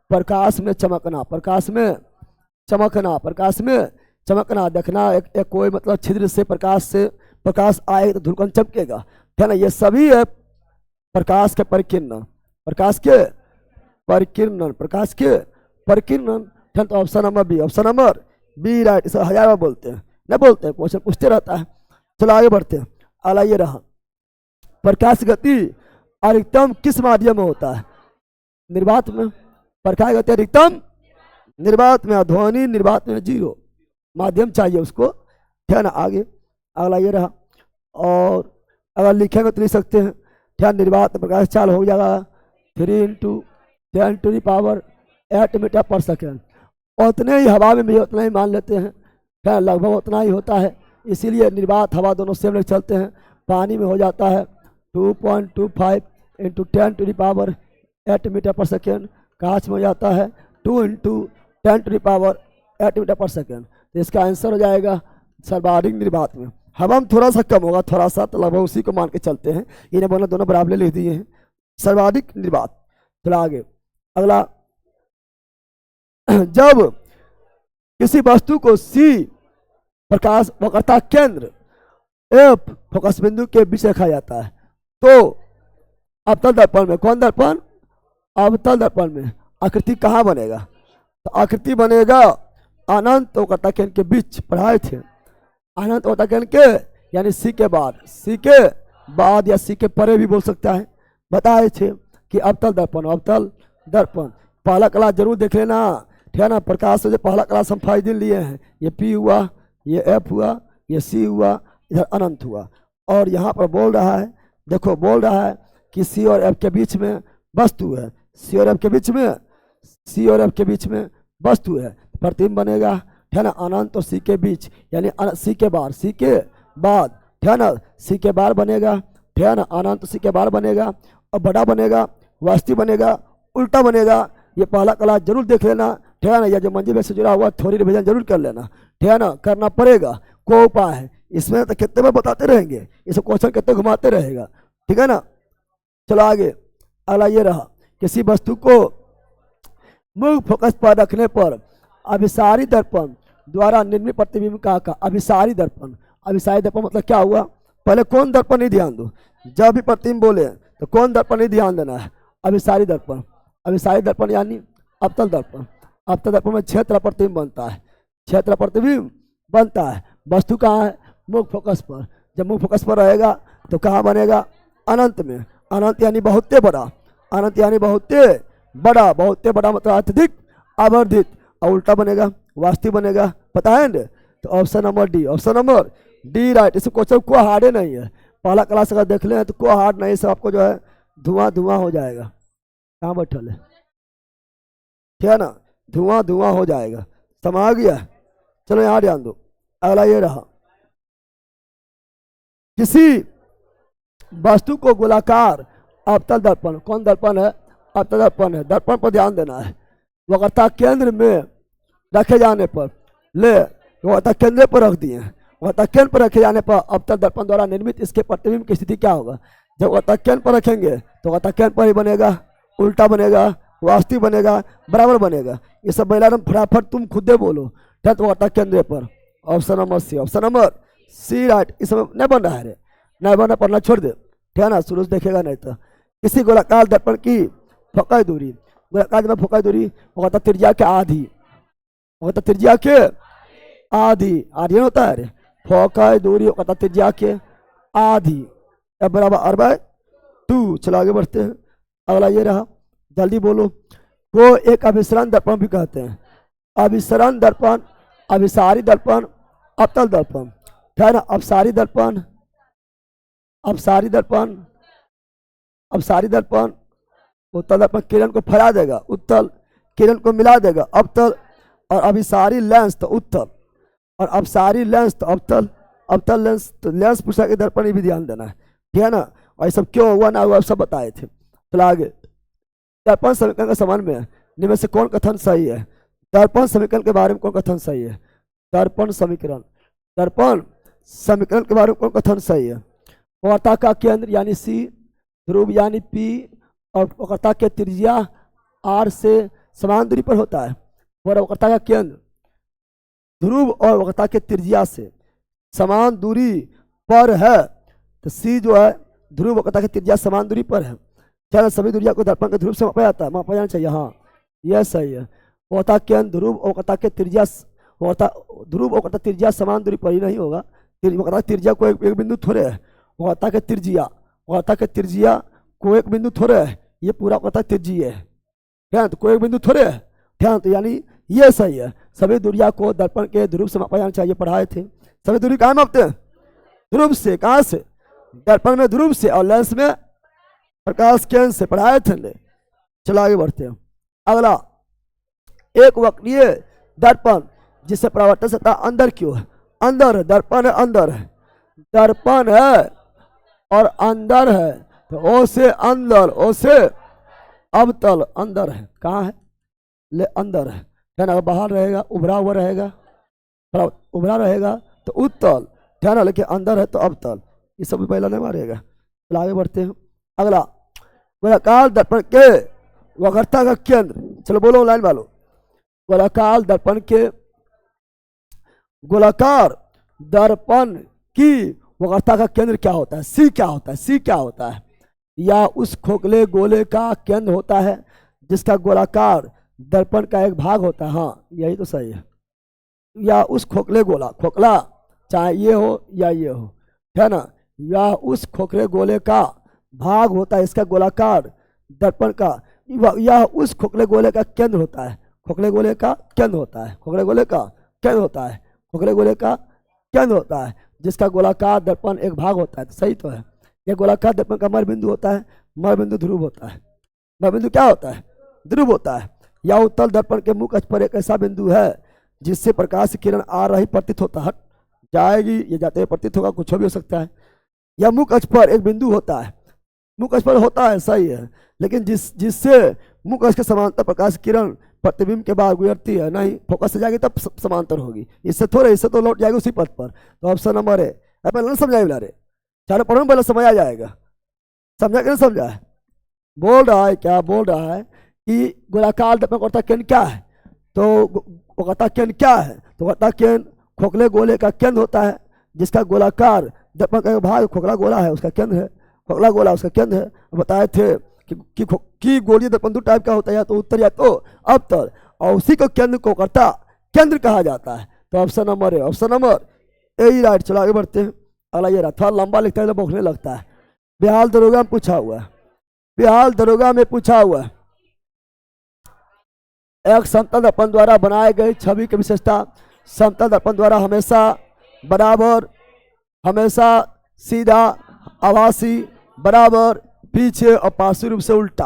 प्रकाश में चमकना, प्रकाश में चमकना, प्रकाश में चमकना। देखना एक कोई मतलब छिद्र से प्रकाश आए तो धूलकन चमकेगा, है ना। ये सभी है प्रकाश के परिकिरण, प्रकाश के परिकिरण, प्रकाश के परिकिरण। तो option number B, option number B right. इसे 1000 बार बोलते हैं, नहीं बोलते हैं, क्वेश्चन पूछते रहता है। चलो आगे बढ़ते हैं। अगला ये रहा, प्रकाश गति अधिकतम किस माध्यम में होता है? निर्वात में। प्रकाश गति अधिकतम निर्वात में, ध्वनि निर्वात में 0 माध्यम चाहिए उसको, है ना। आगे अगला ये रहा, और अगर लिखेंगे तो लिख सकते हैं, ध्यान निर्वात प्रकाश चाल हो जाएगा 3 × 10⁸ मीटर पर सेकेंड। उतने ही हवा में भी उतना ही मान लेते हैं, क्या लगभग उतना ही होता है, इसीलिए निर्वात हवा दोनों सेम लेकर चलते हैं। पानी में हो जाता है 2.25 × 10⁸ मीटर पर सेकेंड। कांच में हो जाता है 2 × 10⁸ मीटर पर सेकेंड। तो इसका आंसर हो जाएगा सर्वाधिक निर्वात में। हवा में थोड़ा सा कम होगा, थोड़ा सा, तो लगभग उसी को मान के चलते हैं। इन्हें दोनों बराबर लिख दिए हैं, सर्वाधिक निर्वात। थोड़ा आगे अगला, जब किसी वस्तु को सी प्रकाश वक्रता केंद्र एफ फोकस बिंदु के बीच रखा जाता है तो अवतल दर्पण में, कौन दर्पण? अवतल दर्पण में आकृति कहाँ बनेगा? तो आकृति बनेगा अनंत वक्रता केंद्र के बीच। पढ़ाए थे अनंत वक्रता केंद्र के, यानी सी के बाद, सी के बाद या सी के परे भी बोल सकता है। बताए थे कि अवतल दर्पण, अवतल दर्पण। पहला क्लास जरूर देख लेना, ठीक है ना। प्रकाश से जो पहला क्लास हम 5 दिन लिए हैं, ये पी हुआ, ये एफ हुआ, ये सी हुआ, इधर अनंत हुआ। और यहाँ पर बोल रहा है, देखो बोल रहा है कि सी और एफ के बीच में वस्तु है, सी और एफ के बीच में, सी और एफ के बीच में वस्तु है। प्रतिबिंब बनेगा, ठीक है ना, अनंत और सी के बीच, यानी सी के बाद, सी के बाद, ठीक है ना, सी के बाद बनेगा, ठीक है ना, अनंत सी के बाद बनेगा, और बड़ा बनेगा, वास्तविक बनेगा, उल्टा बनेगा। ये पहला क्लास जरूर देख लेना, ठीक है ना। या जो मंजिल से जुड़ा हुआ थोड़ी रिविजन जरूर कर लेना, ठीक है ना, करना पड़ेगा। को उपाय है इसमें तो कितने बार बताते रहेंगे, इसे क्वेश्चन कितने घुमाते रहेगा, ठीक है ना। चलो आगे अगला ये रहा, किसी वस्तु को मुख्य फोकस पर रखने पर अभिसारी दर्पण द्वारा निर्मित प्रतिबिंब का अभिसारी दर्पण। अभिसारी दर्पण मतलब क्या हुआ? पहले कौन दर्पण ही ध्यान दो, जब भी प्रतिबिंब बोले तो कौन दर्पण ही ध्यान देना है? अभिसारी दर्पण। अभिसारी दर्पण यानी अवतल दर्पण। अवतल दर्पण में क्षेत्र प्रतिबिंब बनता है, क्षेत्र प्रतिबिंब बनता है। वस्तु कहाँ है? मुख्य फोकस पर। जब मुख्य फोकस पर रहेगा तो कहाँ बनेगा? अनंत में। अनंत यानी बहुते बड़ा, अनंत यानी बहुते बड़ा, बहुते बड़ा मतलब अत्यधिक आवर्धित। और उल्टा बनेगा, वास्तविक बनेगा, पता है ना। तो option number D, option number D right. इस क्वेश्चन को हार्डे नहीं है, पहला क्लास अगर देख लें तो को हार्ड नहीं, सब आपको जो है धुआं धुआं हो जाएगा। कहाँ बैठल है, ठीक है ना, धुआं धुआं हो जाएगा, समझ आ गया। चलो यहाँ ध्यान दो, अगला ये रहा, किसी वस्तु को गोलाकार अवतल दर्पण, कौन दर्पण है? अवतल दर्पण है। दर्पण पर ध्यान देना है। वक्रता केंद्र में रखे जाने पर, ले वक्रता केंद्र पर रख दिए, वक्रता केंद्र पर रखे जाने पर अवतल दर्पण द्वारा निर्मित इसके प्रतिबिंब की स्थिति क्या होगा? जब वक्रता केंद्र पर रखेंगे तो वक्रता केंद्र पर ही बनेगा, उल्टा बनेगा, वास्तविक बनेगा, बराबर बनेगा। ये सब बैलारम फटाफट तुम खुद बोलो। तो वक्रता केंद्र पर option number C, option number C right. इस समय नहीं बन रहा है रे, नहीं बना, पढ़ना छोड़ दे, ठीक है ना, शुरू से देखेगा नहीं तो। किसी गोलाकार दर्पण की फोकस दूरी, गोलाकार में फोकस दूरी वक्रता त्रिज्या के आधी, वक्रता त्रिज्या के आधी, आधी होता है रे, फोकस दूरी वक्रता त्रिज्या के आधी बराबर r/2। चलो आगे बढ़ते हैं, अगला ये रहा, जल्दी बोलो। को एक अभिसरण दर्पण भी कहते हैं। अभिसरण दर्पण, अभिसारी दर्पण, अवतल दर्पण, ठीक है ना। अभिसारी दर्पण, अपसारी दर्पण, अपसारी दर्पण उत्तल दर्पण किरण को फैला देगा, उत्तल किरण को मिला देगा, अवतल। और अभिसारी लेंस तो उत्तल, और अपसारी लेंस तो अवतल। अवतल लेंस तो लेंस पूछा कि दर्पण, ये भी ध्यान देना है, ठीक है ना। और ये सब क्यों हुआ ना हुआ सब बताए थे। चलो आगे, दर्पण समीकरण का संबंध में निम्न में से कौन कथन सही है? दर्पण समीकरण के बारे में कौन कथन सही है? दर्पण समीकरण, दर्पण समीकरण के बारे में कौन कथन सही है? वक्रता का केंद्र यानी सी, ध्रुव यानी पी, और वक्रता के त्रिज्या आर से समान दूरी पर होता है। और वक्रता का केंद्र ध्रुव और वक्रता के त्रिज्या से समान दूरी पर है, तो सी जो है ध्रुव वक्रता की त्रिज्या समान दूरी पर है। चलो सभी दूरिया को दर्पण के ध्रुव से मापा जाता है, मापा जाना चाहिए, हाँ यह सही है। वक्रता के केंद्र ध्रुव और वक्रता के त्रिज्या, ध्रुव और वक्रता त्रिज्या समान दूरी पर ही नहीं होगा, वक्रता त्रिज्या को एक बिंदु थोड़े है। वक्रता के त्रिज्या, वक्रता के त्रिज्या को एक बिंदु थोड़े है, ये पूरा वक्रता त्रिज्या है, क्या तो कोई एक बिंदु थोड़े है, ध्यान। तो यानी ये सही है। सभी दूरिया को दर्पण के ध्रुव से मापा जाना चाहिए, पढ़ाए थे। सभी दूरी कहाँ मापते हैं? ध्रुव से। कहाँ से? दर्पण में ध्रुव से, और लेंस में प्रकाश केंद्र से, पढ़ाए थे। चलो आगे बढ़ते हैं। अगला, एक वक्रीय दर्पण जिससे परावर्तन सतह अंदर क्यों है? अंदर है, दर्पण है अंदर है, दर्पण है और अंदर है, तो ओ से अंदर, ओ से अवतल, अंदर है। कहाँ है? ले अंदर है, ध्यान। बाहर रहेगा उभरा हुआ रहेगा, उभरा रहेगा तो उत्तल, ध्यान। लेकिन अंदर है तो अवतल, ये सब पहला नहीं मारेगा। चलो आगे बढ़ते हैं। अगला, गोलाकार दर्पण के वक्रता का केंद्र, चलो बोलो लाइन वालों। गोलाकार दर्पण के, गोलाकार दर्पण की वक्रता का केंद्र क्या होता है? सी क्या होता है? सी क्या होता है? या उस खोखले गोले का केंद्र होता है जिसका गोलाकार दर्पण का एक भाग होता है, हाँ यही तो सही है। या उस खोखले गोला, खोखला चाहे ये हो या ये हो, है ना, या उस खोखले गोले का भाग होता है इसका गोलाकार दर्पण का, या उस खोखले गोले का केंद्र होता है, खोखले गोले का केंद्र होता है, खोखले गोले का केंद्र होता है, खोखले गोले का केंद्र होता है जिसका गोलाकार दर्पण एक भाग होता है, तो सही तो है। यह गोलाकार दर्पण का मर बिंदु होता है, मर बिंदु ध्रुव होता है, मर बिंदु क्या होता है? ध्रुव होता है। या उत्तल दर्पण के मुख अक्ष पर एक ऐसा बिंदु है जिससे प्रकाश किरण आ रही प्रतीत होता है, जाएगी ये जाते हुए प्रतीत होगा, कुछ भी हो सकता है। या मुख अक्ष पर एक बिंदु होता है, मुख अक्ष पर होता है, सही है, लेकिन जिससे मुख अक्ष के समांतर प्रकाश किरण प्रतिबिंब के बाद गुजरती है, नहीं फोकस से जाएगी तब समांतर होगी, इससे थोड़े, इससे तो लौट जाएगी उसी पथ पर। तो ऑप्शन नंबर है, पहले नहीं समझाए बुला रहे, चारों पढ़ो पहले समझ आ जाएगा। समझा कि नहीं समझा है? बोल रहा है क्या? बोल रहा है कि गोलाकार दर्पण वक्रता केंद्र क्या है? तो वक्रता केंद्र क्या है? तो वक्रता केंद्र खोखले गोले का केंद्र होता है जिसका गोलाकार दर्पण का भाग खोखला गोला है, उसका केंद्र है, खोखला गोला उसका केंद्र है। बताए थे कि गोलीय दर्पण दो टाइप का होता है, या तो उत्तर या तो अवतल, और उसी को केंद्र को वक्रता केंद्र कहा जाता है। तो ऑप्शन नंबर है, ऑप्शन नंबर ए राइट। चलो आगे बढ़ते हैं। अगला ये रहा, थोड़ा लंबा लिखता है तो भौंकने लगता है। बिहार दरोगा में पूछा हुआ है, बिहार दरोगा में पूछा हुआ है, एक समतल दर्पण द्वारा बनाए गए छवि की विशेषता, समतल दर्पण द्वारा हमेशा बराबर, हमेशा सीधा, आभासी, बराबर, पीछे और पार्श्व रूप से उल्टा।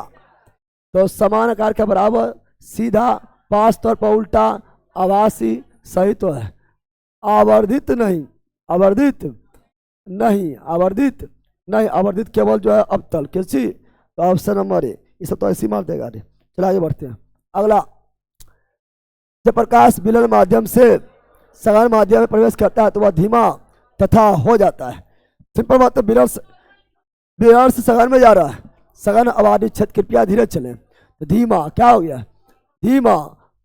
तो समान आकार के बराबर, सीधा, पास तौर पर उल्टा, आभासी, सही तो है। आवर्धित नहीं, आवर्धित नहीं, आवर्धित नहीं, आवर्धित केवल जो है अवतल, कैसी? तो ऑप्शन नंबर ए, इसे तो ऐसी मार देगा रे। चलो आगे बढ़ते हैं। अगला, जब प्रकाश विलयन माध्यम से सघन माध्यम में प्रवेश करता है तो वह धीमा तथा हो जाता है। सिंपल बात है, विलयन से सघन में जा रहा है, सघन आबादी क्षेत्र कृपया धीरे चले, तो धीमा क्या हो गया? धीमा,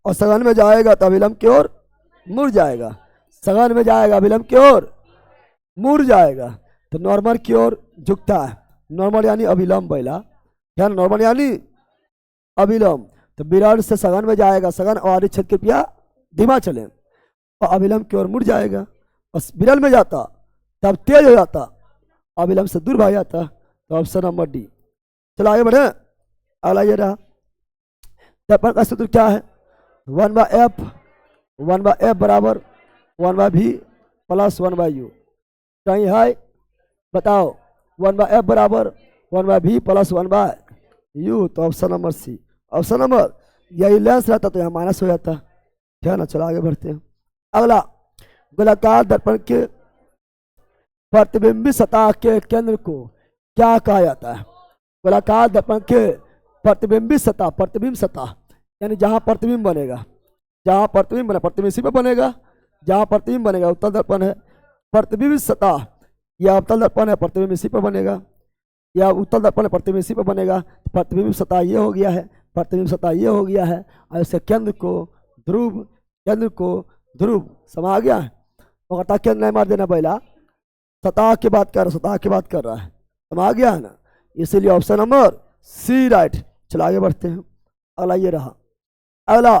और सघन में जाएगा तो अविलंब की ओर मुड़ जाएगा, सघन में जाएगा अविलंब की ओर मुड़ जाएगा, तो नॉर्मल की ओर झुकता है। नॉर्मल यानी अविलंब, पहला ध्यान, नॉर्मल यानी अविलंब। तो विलयन से सघन में जाएगा, सघन आबादी क्षेत्र कृपया धीमा चले, और अविलंब की ओर मुड़ जाएगा, और विलयन में जाता तब तेज हो जाता, अविलंब से दूर भाग जाता। तो ऑप्शन नंबर डी। चलो आगे बढ़े। अगला ये रहा, दर्पण का सूत्र क्या है? 1/f, 1/f बराबर 1/v प्लस 1/u। कहीं है? बताओ। 1/f बराबर 1/v प्लस 1/u। तो option number C. Option number, यही लेंस रहता तो यहाँ माइनस हो जाता। ठीक है ना, चलो आगे बढ़ते हैं। अगला, गोलाकार दर्पण के प्रतिबिंबित सतह के केंद्र को क्या कहा जाता है? गोलाकार दर्पण के प्रतिबिंबित सतह, प्रतिबिंब सतह यानी जहां प्रतिबिंब बनेगा, जहां प्रतिबिंब बने, प्रतिबिंब इसी पे बनेगा जहां प्रतिबिंब बनेगा। उत्तल दर्पण है, प्रतिबिंबित सतह या अवतल दर्पण है, प्रतिबिंब इसी पर बनेगा। या उत्तल दर्पण है, प्रतिबिंब इसी पर बनेगा। प्रतिबिंब सतह ये हो गया है, प्रतिबिंब सतह ये हो गया है, और इसके केंद्र को ध्रुव, केंद्र को ध्रुव समा गया है। और केंद्र नहीं मार देना, पहला सतह की बात कर रहा है, सतह की बात कर रहा है, समा गया है ना, इसीलिए ऑप्शन नंबर सी राइट। चलो आगे बढ़ते हैं। अगला ये रहा। अगला,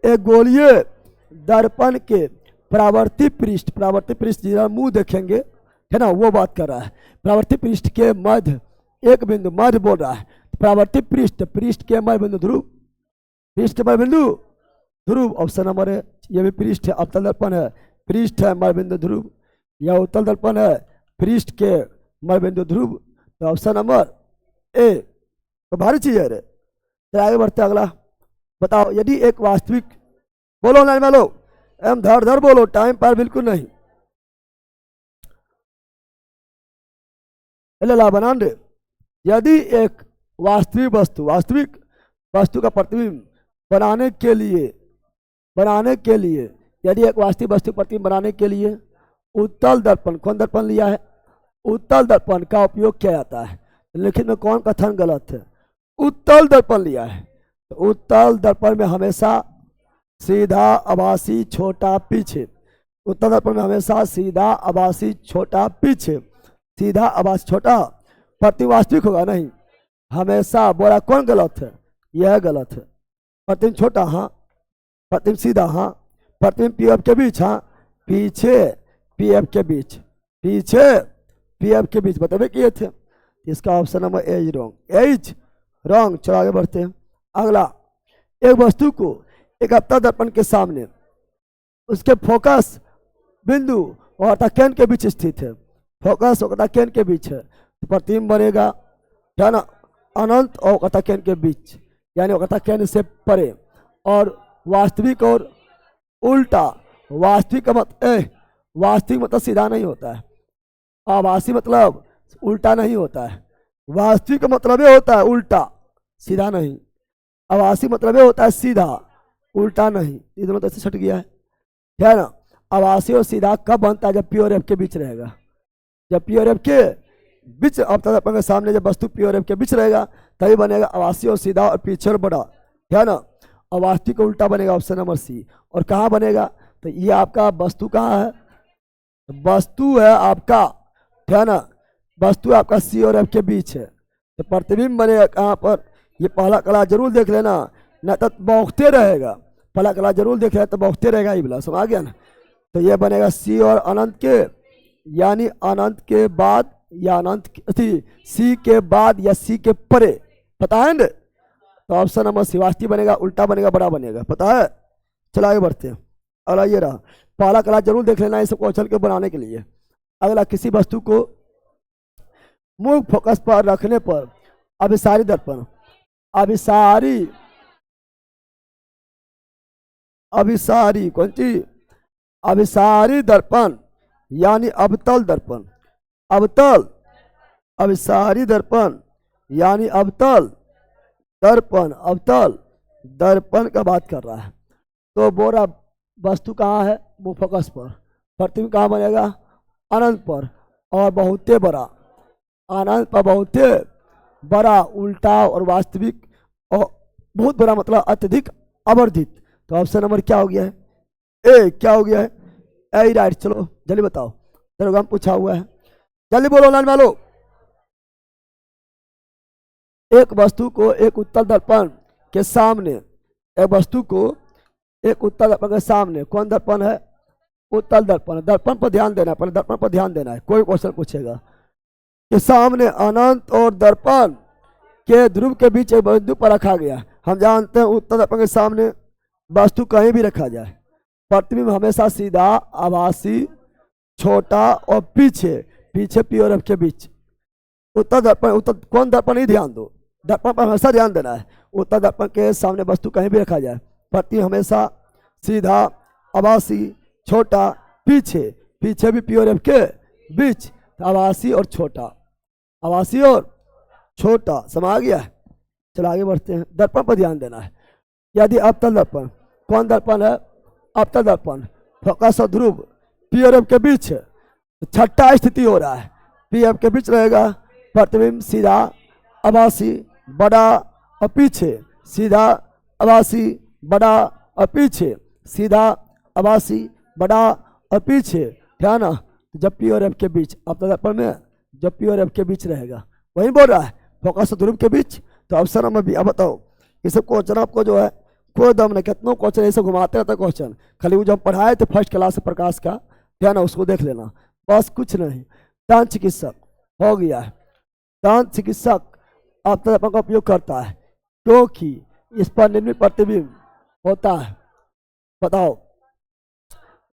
एक गोलीय दर्पण के परावर्तित पृष्ठ, परावर्तित पृष्ठ जिधर मुंह देखेंगे है ना, वो बात कर रहा है। परावर्तित पृष्ठ के मध्य एक बिंदु, मध्य बोल रहा है। परावर्तित पृष्ठ, पृष्ठ के मध्य बिंदु ध्रुव, पृष्ठ के मध्य बिंदु ध्रुव। ऑप्शन नंबर है, ये भी पृष्ठ है, अवतल दर्पण है, पृष्ठ है, मध्य बिंदु ध्रुव। या उत्तल दर्पण है, पृष्ठ के मध्य बिंदु ध्रुव। तो ऑप्शन नंबर ए। तो भारी चीज है रे। तो आगे बढ़ते अगला। बताओ, यदि एक वास्तविक, बोलो लाइन वालो, एम धर धर बोलो, टाइम पर बिल्कुल नहीं। ला बनान दे। यदि एक वास्तविक वस्तु, वास्तविक वस्तु का प्रतिबिंब बनाने के लिए यदि एक वास्तविक वस्तु प्रतिबिंब बनाने के लिए उत्तल दर्पण, कौन दर्पण लिया है? उत्तल दर्पण का उपयोग किया जाता है। लिखित में कौन कथन गलत है? उत्तल दर्पण लिया है। तो उत्तल दर्पण में हमेशा सीधा आभासी छोटा पीछे, उत्तल दर्पण में हमेशा सीधा आभासी छोटा पीछे, सीधा आभासी छोटा। प्रतिबिंब वास्तविक होगा नहीं, हमेशा। बोला कौन गलत है? यह गलत है। प्रतिबिंब छोटा, हाँ। प्रतिबिंब सीधा, हाँ। प्रतिबिंब पीएफ के बीच, हाँ। पीछे पीएफ के बीच, पीछे पीएफ के बीच बतावे किए थे। इसका option number A's wrong, A's wrong. चलो आगे बढ़ते हैं। अगला, एक वस्तु को एक अवतल दर्पण के सामने उसके फोकस बिंदु और केंद्र के बीच स्थित है। फोकस और केंद्र के बीच है, तो प्रतिबिंब बनेगा क्या ना, अनंत और केंद्र के बीच, यानी केंद्र से परे। और वास्तविक और उल्टा, वास्तविक मतलब सीधा नहीं होता है, आभासी मतलब उल्टा नहीं होता है। वास्तविक मतलब ये होता है उल्टा, सीधा नहीं। आभासी मतलब ये होता है सीधा, उल्टा नहीं। ये दोनों तो छट गया है ना। आभासी और सीधा कब बनता है? जब पी और एफ के बीच रहेगा। जब पी और एफ के बीच, अवतल दर्पण के सामने जब वस्तु पी और एफ के बीच रहेगा तभी बनेगा आभासी और सीधा, और पीछे और बड़ा, है ना। और वास्तविक उल्टा बनेगा, ऑप्शन नंबर सी। और कहाँ बनेगा? तो ये आपका वस्तु कहाँ है? वस्तु है आपका, है ना, वस्तु आपका सी और एफ के बीच है। तो प्रतिबिंब बनेगा कहाँ पर? ये पहला कला जरूर देख लेना, न तो बौखते रहेगा। पहला कला जरूर देख लेना तो बौखते रहेगा, ये बोला, समझ गया ना। तो ये बनेगा सी और अनंत के, यानी अनंत के बाद या अनंत सी के बाद या सी के परे, पता है ना। तो ऑप्शन नंबर सी वास्तविक बनेगा, उल्टा बनेगा, बड़ा बनेगा, पता है। चलो आगे बढ़ते हैं। अगला ये रहा, पहला कला जरूर देख लेना इस क्वेश्चन के बनाने के लिए। अगला, किसी वस्तु को मुख्य फोकस पर रखने पर अभिसारी दर्पण, अभिसारी कौन चीज? अभिसारी दर्पण यानी अवतल दर्पण, अभिसारी दर्पण यानी अवतल दर्पण का बात कर रहा है। तो बोरा वस्तु कहाँ है? मुख्य फोकस पर। प्रतिबिंब कहाँ बनेगा? अनंत पर, और बहुते बड़ा, अनंत पर बहुते बड़ा, उल्टा और वास्तविक, और बहुत बड़ा मतलब अत्यधिक आवर्धित। तो ऑप्शन नंबर क्या हो गया है? ए। क्या हो गया है? ए राइट। चलो जल्दी बताओ, दरोगा पूछा हुआ है, जल्दी बोलो लाइन वालों। एक वस्तु को एक उत्तल दर्पण के सामने, एक वस्तु को एक उत्तल दर्पण के सामने, कौन दर्पण है? उत्तल दर्पण। दर्पण पर ध्यान देना है, पहले दर्पण पर ध्यान देना है, कोई क्वेश्चन पूछेगा। के सामने अनंत और दर्पण के ध्रुव के बीच एक बिंदु पर रखा गया। हम जानते हैं उत्तल दर्पण के सामने वस्तु कहीं भी रखा जाए, प्रतिबिंब हमेशा सीधा, आभासी, छोटा और पीछे पी और एफ के बीच, उत्तर दर्पण, उत्तर कौन दर्पण, ही ध्यान दो, दर्पण पर हमेशा ध्यान देना है। उत्तर दर्पण के सामने वस्तु कहीं भी रखा जाए, प्रतिबिंब हमेशा सीधा, आभासी, छोटा, पीछे, पीछे भी पी और एफ के बीच, आभासी और छोटा, आभासी और छोटा, समझ आ गया है। चलो आगे बढ़ते हैं। दर्पण पर ध्यान देना है। यदि अवतल दर्पण, कौन दर्पण है, अवतल दर्पण, फोकस और ध्रुव पी और एफ के बीच है, छठा स्थिति हो रहा है, पी एफ के बीच रहेगा, प्रतिबिंब सीधा, आभासी, बड़ा और पीछे, सीधा, आभासी, बड़ा और पीछे, सीधा, आभासी, बड़ा और पीछे, ध्यान ना। जब पी और एफ के बीच, अवतल दर्पण में जब पी और एफ के बीच रहेगा, वही बोल रहा है फोकस और ध्रुव के बीच। तो ऑप्शन नंबर बी। अब बताओ, ये सब क्वेश्चन आपको जो है कोई दम नहीं, कितनों क्वेश्चन ऐसे घुमाते रहता क्वेश्चन, खाली वो जब पढ़ाए थे फर्स्ट क्लास से प्रकाश का, ध्यान उसको देख लेना, बस कुछ नहीं। दंत चिकित्सक हो गया है, दंत चिकित्सक अवतल दर्पण का उपयोग करता है क्योंकि इस पर निर्मित प्रतिबिंब होता है। बताओ,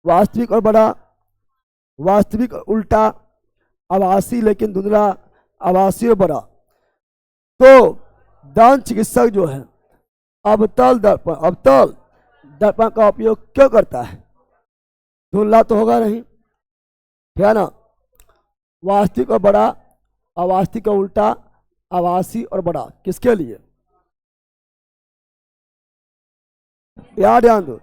वास्तविक और बड़ा, वास्तविक और उल्टा, आभासी लेकिन धुंधला, आभासी और बड़ा। तो दंत चिकित्सक जो है अवतल दर्पण, अवतल दर्पण का उपयोग क्यों करता है, धुंधला तो होगा नहीं, है ना। वास्तविक और बड़ा, अवास्तविक और उल्टा, आभासी और बड़ा, किसके लिए, यार ध्यान दो।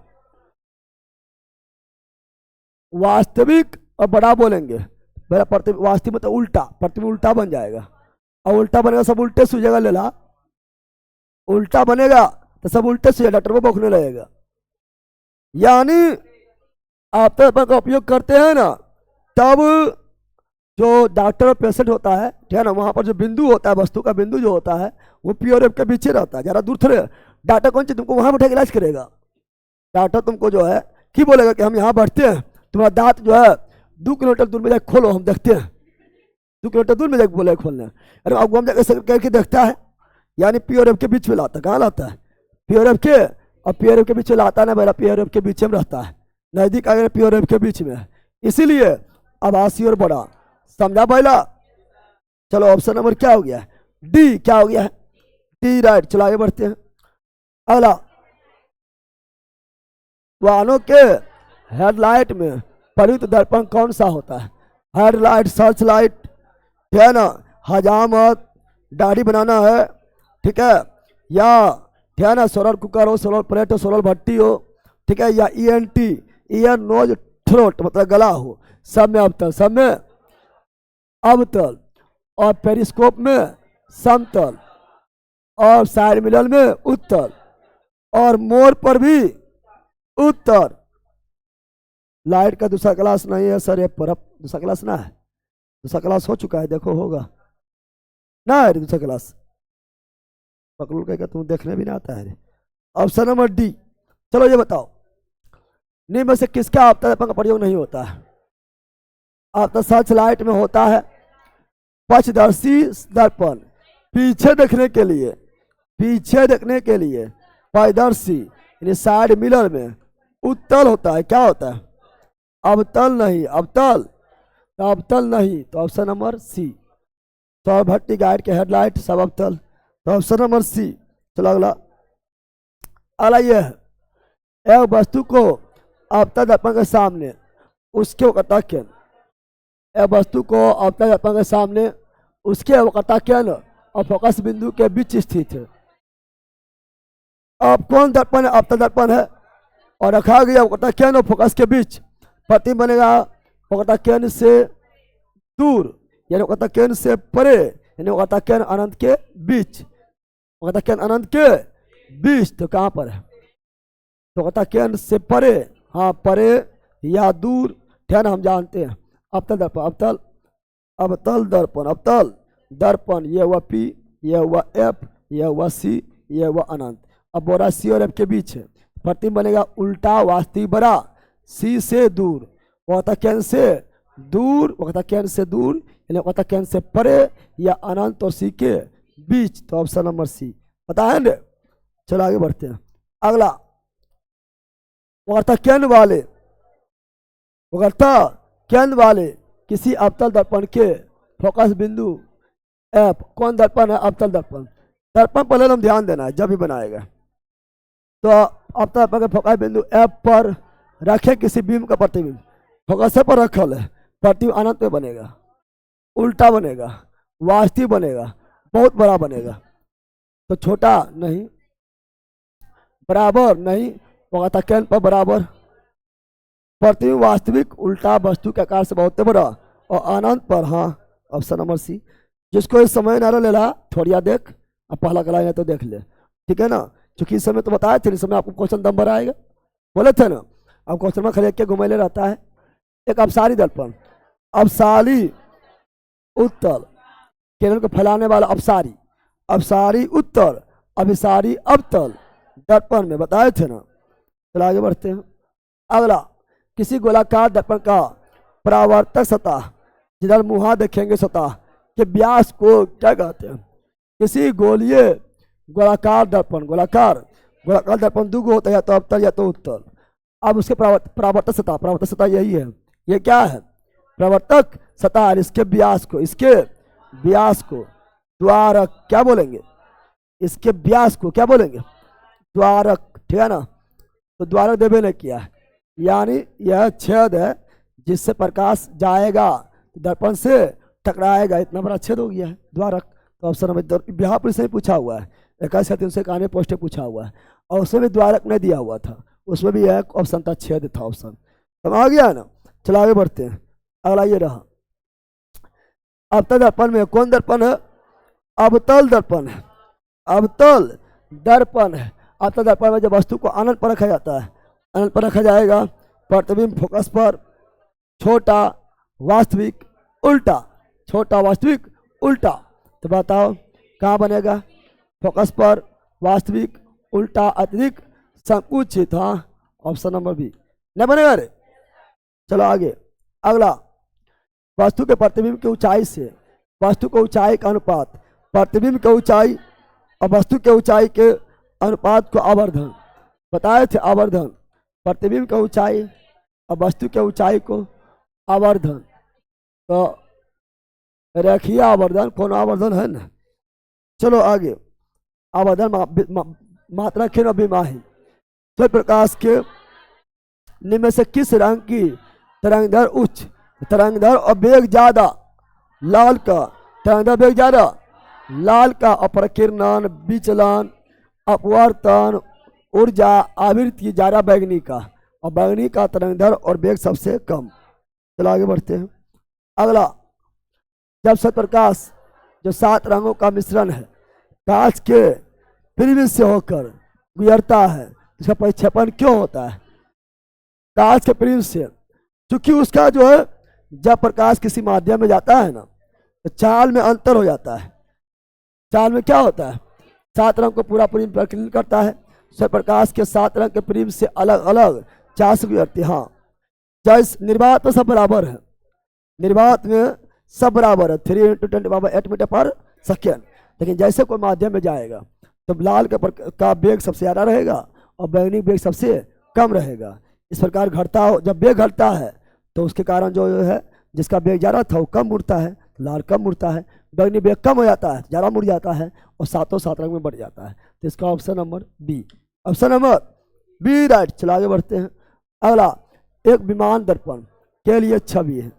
वास्तविक और बड़ा बोलेंगे, मेरा प्रतिबिंब, वास्तविक मतलब उल्टा, प्रतिबिंब उल्टा बन जाएगा, और उल्टा बनेगा सब उल्टे सूझेगा, ले ला, उल्टा बनेगा तो सब उल्टे सूझेगा, डॉक्टर को बौखने लगेगा। यानी अवतल दर्पण का उपयोग करते हैं ना, तब जो डॉक्टर और पेशेंट होता है, ठीक है ना, वहां पर जो बिंदु होता है, वस्तु का बिंदु जो होता है वो पी और एफ के पीछे रहता है, जरा दूर थोड़े। डॉक्टर कौन सी तुमको वहां बैठा के इलाज करेगा, डॉक्टर तुमको जो है की बोलेगा कि हम यहाँ बैठते हैं, तुम्हारा दांत जो है 2 किलोमीटर दूर में जाकर खोलो, हम देखते हैं, 2 किलोमीटर दूर में जाकर बोले खोलने। अरे अब हम जाकर करके देखता है, यानी पी और एफ के बीच में लाता है, कहाँ लाता है, पी और एफ के, और पी और एफ के बीच में लाता ना, मेरा पी और एफ के बीच में रहता है, नजदीक आ गया पी और एफ के बीच में, इसीलिए आभासी और बड़ा, समझा पहला। चलो ऑप्शन नंबर क्या हो गया, डी, क्या हो गया है, डी राइट। चलो आगे बढ़ते हैं। अगला, वाहनों के हेडलाइट में प्रयुक्त दर्पण कौन सा होता है, हेडलाइट, सर्च लाइट, ठीक है ना, हजामत, दाढ़ी बनाना है, ठीक है, या ठीक है ना, सोलर कुकर हो, सोलर प्लेट हो, सोलर भट्टी हो, ठीक है, या ENT, ईयर नोज थ्रोट मतलब गला हो, सब में अवतल, सब में अवतल, और पेरिस्कोप में समतल, और साइड मिरर में उत्तल, और मोर पर भी उत्तर। लाइट का दूसरा क्लास नहीं है सर, ये पर दूसरा क्लास ना है, दूसरा क्लास हो चुका है, देखो होगा ना है दूसरा क्लास, पकड़ के तुम देखने भी ना आता है। Option number D. चलो ये बताओ, निम्न में से किसका अवतल दर्पण का प्रयोग नहीं होता है, अवतल सर्च लाइट में होता है पक्षदर्शी दर्पण, पीछे देखने के लिए, पीछे देखने के लिए पारदर्शी यानी साइड मिरर में उत्तल होता है, क्या होता है, अवतल नहीं, अवतल, तो अवतल नहीं, तो ऑप्शन नंबर सी। तो भट्टी गाइड के हेडलाइट सब अवतल, तो ऑप्शन नंबर सी। चलो अगला, अगला ये है, एक वस्तु को अवतल दर्पण के सामने उसके वक्रता केंद्र, एक वस्तु को अवतल दर्पण के सामने उसके वक्रता केंद्र और फोकस बिंदु के बीच स्थित है। अब कौन दर्पण है, अवतल दर्पण है, और रखा गया वक्रता केंद्र और फोकस के बीच, प्रतिबिंब बनेगा वक्रता केंद्र से दूर यानी वक्रता केंद्र से परे, यानी वक्रता केंद्र अनंत के बीच, वक्रता केंद्र अनंत के बीच, तो कहाँ पर है, तो वक्रता केंद्र से परे, हाँ परे या दूर, ठीक हम जानते हैं। अवतल दर्पण, अवतल, अवतल दर्पण, अवतल दर्पण, ये हुआ पी, ये हुआ एफ, ये हुआ सी, ये हुआ अनंत। अब बोरा सी और एफ के बीच है, प्रतिबिंब बनेगा उल्टा, वास्तविक बड़ा, सी से दूर, वक्रता केंद्र से दूर, वक्रता केंद्र से दूर यानी वक्रता केंद्र से परे या अनंत और सी के बीच, तो ऑप्शन नंबर सी पता है ना। चलो आगे बढ़ते हैं। अगला, वक्रता केंद्र वाले, वक्रता केंद्र वाले किसी अवतल दर्पण के फोकस बिंदु एफ कौन दर्पण है? अवतल दर्पण। दर्पण पहले हम ध्यान देना है जब भी बनाएगा। तो अवतल दर्पण के फोकस बिंदु एफ पर रखे किसी बीम का प्रतिबिंब, फोकस पर रखल है, प्रतिबिंब अनंत में बनेगा, उल्टा बनेगा, वास्तविक बनेगा, बहुत बड़ा बनेगा। तो छोटा नहीं, बराबर नहीं, फोकस केंद्र पर बराबर, प्रतिबिंब वास्तविक उल्टा वस्तु के आकार से बहुत बड़ा और अनंत पर। हाँ, ऑप्शन नंबर सी। जिसको इस समय ना ले ला थोड़ी देख, अब पहला कला है तो देख ले, ठीक है ना। क्योंकि इस समय तो बताया थे, इस समय आपको क्वेश्चन नंबर आएगा, बोले थे ना। अब क्वेश्चन में खरीद के घुमैले रहता है। एक अपसारी दर्पण, अपसारी उत्तर, केंद्र को फैलाने वाला अपसारी, अपसारी उत्तर, अभिसारी अवतल दर्पण में बताए थे ना। चलो आगे बढ़ते हैं। अगला, किसी गोलाकार दर्पण का परावर्तक सतह, जिधर मुहा देखेंगे सतह के व्यास को क्या कहते हैं? किसी गोलीय गोलाकार दर्पण, गोलाकार दर्पण दो होता है, या तो अवतल या तो उत्तल। अब उसके परावर्तक सतह यही है। ये क्या है? परावर्तक सतह। इसके व्यास को द्वारक क्या बोलेंगे? इसके व्यास को क्या बोलेंगे? द्वारक, ठीक है ना। तो द्वारक देवे ने किया, यानी यह छेद है जिससे प्रकाश जाएगा, दर्पण से टकराएगा, इतना बड़ा छेद हो गया है, द्वारक। तो ऑप्शन नंबर, यहाँ पर से पूछा हुआ है, 21 पोस्ट पूछा हुआ है, और उसमें भी द्वारक नहीं दिया हुआ था, उसमें भी एक ऑप्शन था, छेद था ऑप्शन। समझ आ गया ना। चलो आगे बढ़ते हैं। अगला ये रहा, अवतल दर्पण में कौन दर्पण है? अवतल दर्पण है, अवतल दर्पण है। अवतल दर्पण में जब वस्तु को अनंत पर रखा जाता है, अनंत पर रखा जाएगा, प्रतिबिंब फोकस पर, छोटा वास्तविक उल्टा, छोटा वास्तविक उल्टा। तो बताओ कहाँ बनेगा? फोकस पर, वास्तविक, उल्टा, अतिरिक्त, संकुचित। हाँ, ऑप्शन नंबर बी नहीं बनेगा रे। चलो आगे। अगला, वस्तु के प्रतिबिंब की ऊंचाई से वस्तु को ऊंचाई का अनुपात, प्रतिबिंब की ऊंचाई और वस्तु के ऊंचाई के अनुपात को आवर्धन बताए थे। आवर्धन, प्रतिबिंब की ऊंचाई और वस्तु के ऊंचाई को आवर्धन। तो रेखीय आवर्धन, कौन आवर्धन है ना। चलो आगे। आवर्धन मात्रा खीन और बिमाही। तो प्रकाश के निम्न से किस रंग की तरंगधर उच्च, तरंगधर और वेग ज्यादा, लाल का, तरंगधर वेग ज्यादा लाल का, अपरकिरणन, विचलन, अपवर्तन, ऊर्जा, आवृत्ति ज्यादा बैगनी का, और बैगनी का तरंगधर और वेग सबसे कम। चलो आगे बढ़ते हैं। अगला, जब सतप्रकाश जो 7 रंगों का मिश्रण है कांच के प्रिज्म से होकर गुजरता है, इसका परिक्षेपण क्यों होता है? कांच के प्रिज्म से, क्योंकि उसका जो है जब प्रकाश किसी माध्यम में जाता है ना, तो चाल में अंतर हो जाता है। चाल में क्या होता है? 7 रंग को पूरा प्रिज्म प्रकीर्णन करता है, प्रकाश के 7 रंग के प्रिज्म से अलग अलग चाल से गुजरती है। हाँ, जैसे निर्वात में सब बराबर है, निर्वात में सब बराबर है, 3 × 10⁸ मीटर पर सेकेंड। लेकिन जैसे कोई माध्यम में जाएगा तो लाल का वेग सबसे ज़्यादा रहेगा और बैगनी वेग सबसे कम रहेगा। इस प्रकार घटता हो, जब वेग घटता है तो उसके कारण जो है जिसका वेग ज़्यादा था वो कम मुड़ता है, लाल कम मुड़ता है, बैगनी वेग कम हो जाता है, ज़्यादा मुड़ जाता है, और 7 रंग में बढ़ जाता है। तो इसका option number B, option number B right. चलो आगे बढ़ते हैं। अगला, एक विमान दर्पण के लिए छवि है।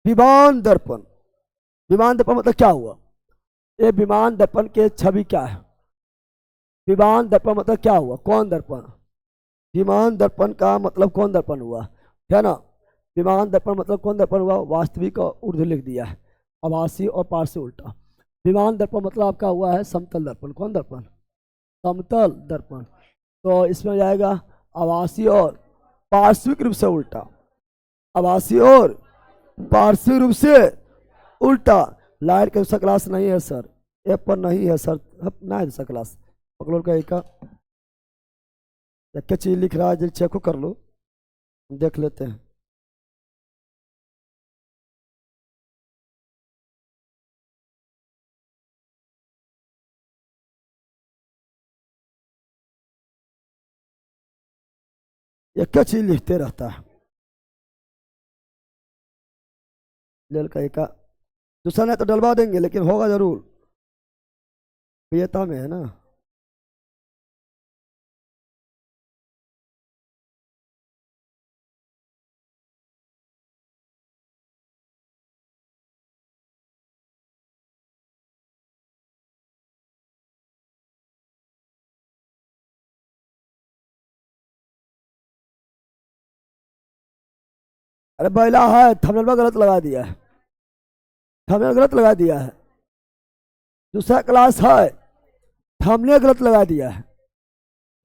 विमान दर्पण, विमान दर्पण मतलब क्या हुआ? ये विमान दर्पण के छवि क्या है? विमान दर्पण मतलब क्या हुआ? कौन दर्पण? विमान दर्पण का मतलब कौन दर्पण हुआ, है ना। विमान दर्पण मतलब कौन दर्पण हुआ? वास्तविक और उर्दू लिख दिया है, आभासी और पार्श्व उल्टा। विमान दर्पण मतलब आपका हुआ है समतल दर्पण। कौन दर्पण? समतल दर्पण। तो इसमें जाएगा आभासी और पार्श्विक रूप से उल्टा, आभासी और पार्श्विक रूप से उल्टा। लाइट का दूसरा क्लास नहीं है सर, ऐप पर नहीं है सर, ना है दूसरा क्लास। पकड़ो का एक क्या चीज लिख रहा है, जल्दी चेक कर लो, देख लेते हैं। ये क्या चीज लिखते रहता है, लेल का दूसरा नहीं तो डलवा देंगे, लेकिन होगा जरूर, प्रियता में है ना। अरे बैला है, थंबनेल में गलत लगा दिया है, थंबनेल गलत लगा दिया है। दूसरा क्लास है, थंबनेल गलत लगा दिया है,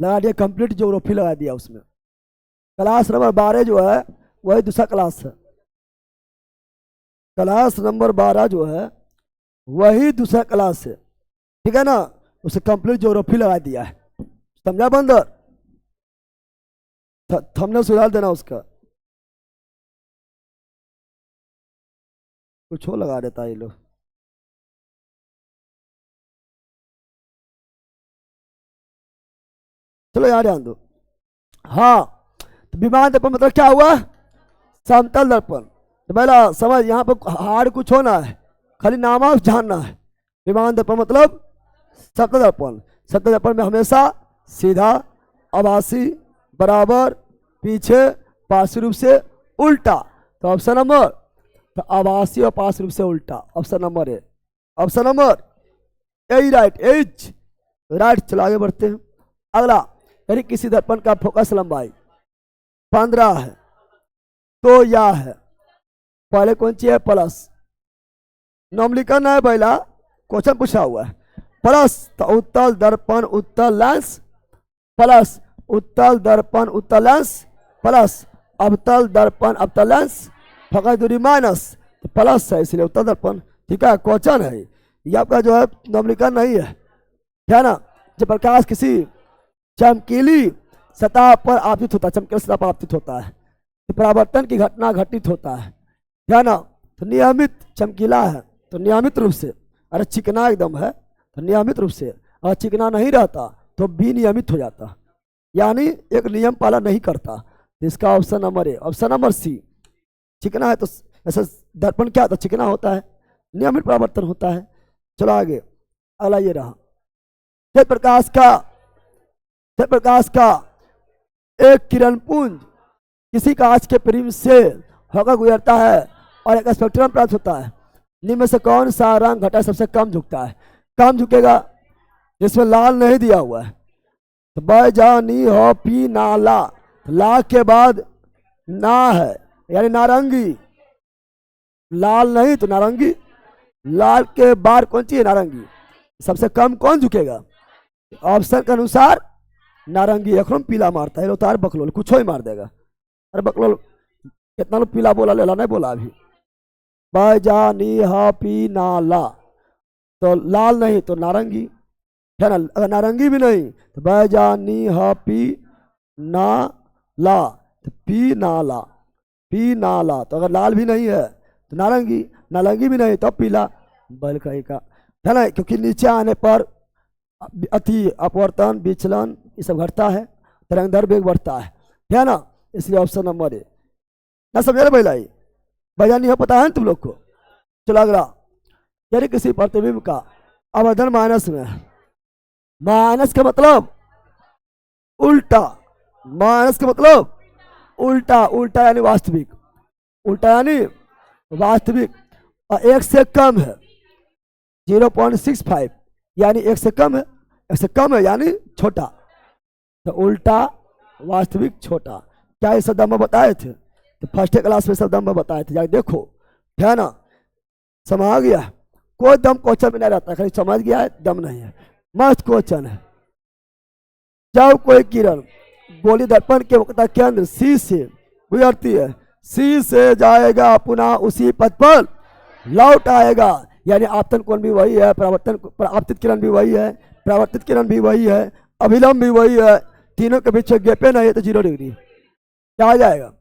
लगा दिया कंप्लीट ज्योग्राफी लगा दिया उसमें। क्लास नंबर 12 जो है वही दूसरा क्लास है, क्लास नंबर 12 जो है वही दूसरा क्लास है, ठीक है ना। उसे कंप्लीट ज्योग्राफी लगा दिया है, समझा बंदर। थंबनेल सुधार देना उसका, कुछ हो लगा देता है ये लोग। चलो यार ध्यान दो। हाँ, तो विमान दर्पण मतलब क्या हुआ, समतल दर्पण। तो पहला समझ, यहाँ पर हार्ड कुछ होना है, खाली नाम जानना है। विमान दर्पण मतलब समतल दर्पण। समतल दर्पण में हमेशा सीधा, आभासी, बराबर, पीछे, पार्श्व रूप से उल्टा। तो ऑप्शन नंबर, तो आभासी और पार्श्व रूप से उल्टा, option number A. Option number A right, H right. चलो आगे बढ़ते हैं। अगला, यानी किसी दर्पण का फोकस लंबाई 15 है तो यह है, पहले कौन सी है, प्लस। नाम लिखना है पहला, क्वेश्चन पूछा हुआ है। प्लस तो उत्तल दर्पण उत्तल लेंस, प्लस उत्तल दर्पण उत्तल लेंस, प्लस अवतल दर्पण अवतल लेंस, फोकस दूरी माइनस, तो प्लस है इसलिए उत्तल दर्पण, ठीक है। क्वेश्चन है ये आपका जो है, नाम लिखना नहीं है ना। जब प्रकाश किसी चमकीली सतह पर आपतित होता है, चमकीली सतह पर आपतित होता है तो परावर्तन की घटना घटित होता है ना। तो नियमित चमकीला है तो नियमित रूप से, अरे चिकना एकदम है तो नियमित रूप से, और चिकना नहीं रहता तो विनियमित हो जाता, यानी एक नियम पालन नहीं करता। तो इसका option number A. Option number C, चिकना है तो ऐसा दर्पण क्या होता, चिकना होता है, नियमित परावर्तन होता है। चलो आगे, अगला ये रहा। प्रकाश का एक किरण पुंज किसी कांच के प्रिज्म से होकर गुजरता है और एक स्पेक्ट्रम प्राप्त होता है। निम्न में से कौन सा रंग घटक सबसे कम झुकता है, कम झुकेगा, जिसमें लाल नहीं दिया हुआ है। तो ब जा नी हो पी ना ला, ला के बाद ना है यानी नारंगी, लाल नहीं तो नारंगी, लाल के बाद कौन सी है, नारंगी। सबसे कम कौन झुकेगा, ऑप्शन के अनुसार नारंगी। एकदम पीला मारता है, तार बकलोल कुछ ही मार देगा। अरे बकलोल कितना लोग पीला बोला, लेला नहीं बोला अभी। ब जा नी हा पी ना ला, तो लाल नहीं तो नारंगी, है ना। अगर नारंगी भी नहीं तो ब जा नी हा पी ना ला, तो पी ना ला, पी ना ला। तो अगर लाल भी नहीं है तो नारंगी, नारंगी भी नहीं तो पीला, बल कहीं का, है ना। क्योंकि नीचे आने पर अति अपवर्तन विचलन ये सब घटता है, तरंगदैर्घ्य वेग बढ़ता है ना। इसलिए ऑप्शन नंबर ए ना, समझे ना भाई, भैया नहीं हो पता है तुम लोग को। चलो अगला, यदि किसी प्रतिबिंब का आवर्धन माइनस में, माइनस का मतलब उल्टा, माइनस का मतलब उल्टा, उल्टा यानी वास्तविक, उल्टा यानी वास्तविक, और एक से कम है 0.65 यानी एक से कम है, एक से कम है यानी छोटा, तो उल्टा वास्तविक छोटा। क्या ये सब दम बताए थे, तो फर्स्ट क्लास में सब दम बताए थे, जाके देखो, है ना। समझ आ गया, कोई दम क्वेश्चन में नहीं रहता, खाली समझ गया है, दम नहीं है, मस्त क्वेश्चन है। जब कोई किरण गोली दर्पण के वक्रता केंद्र सी से गुजरती है, सी से जाएगा पुनः उसी पथ पर लौट आएगा, यानी आपतन कोण भी वही है, आपतित किरण भी वही है, परावर्तित किरण भी वही है, अभिलंब भी वही है, तीनों के बीच गैपे नहीं है तो 0 डिग्री। क्या आ जाएगा,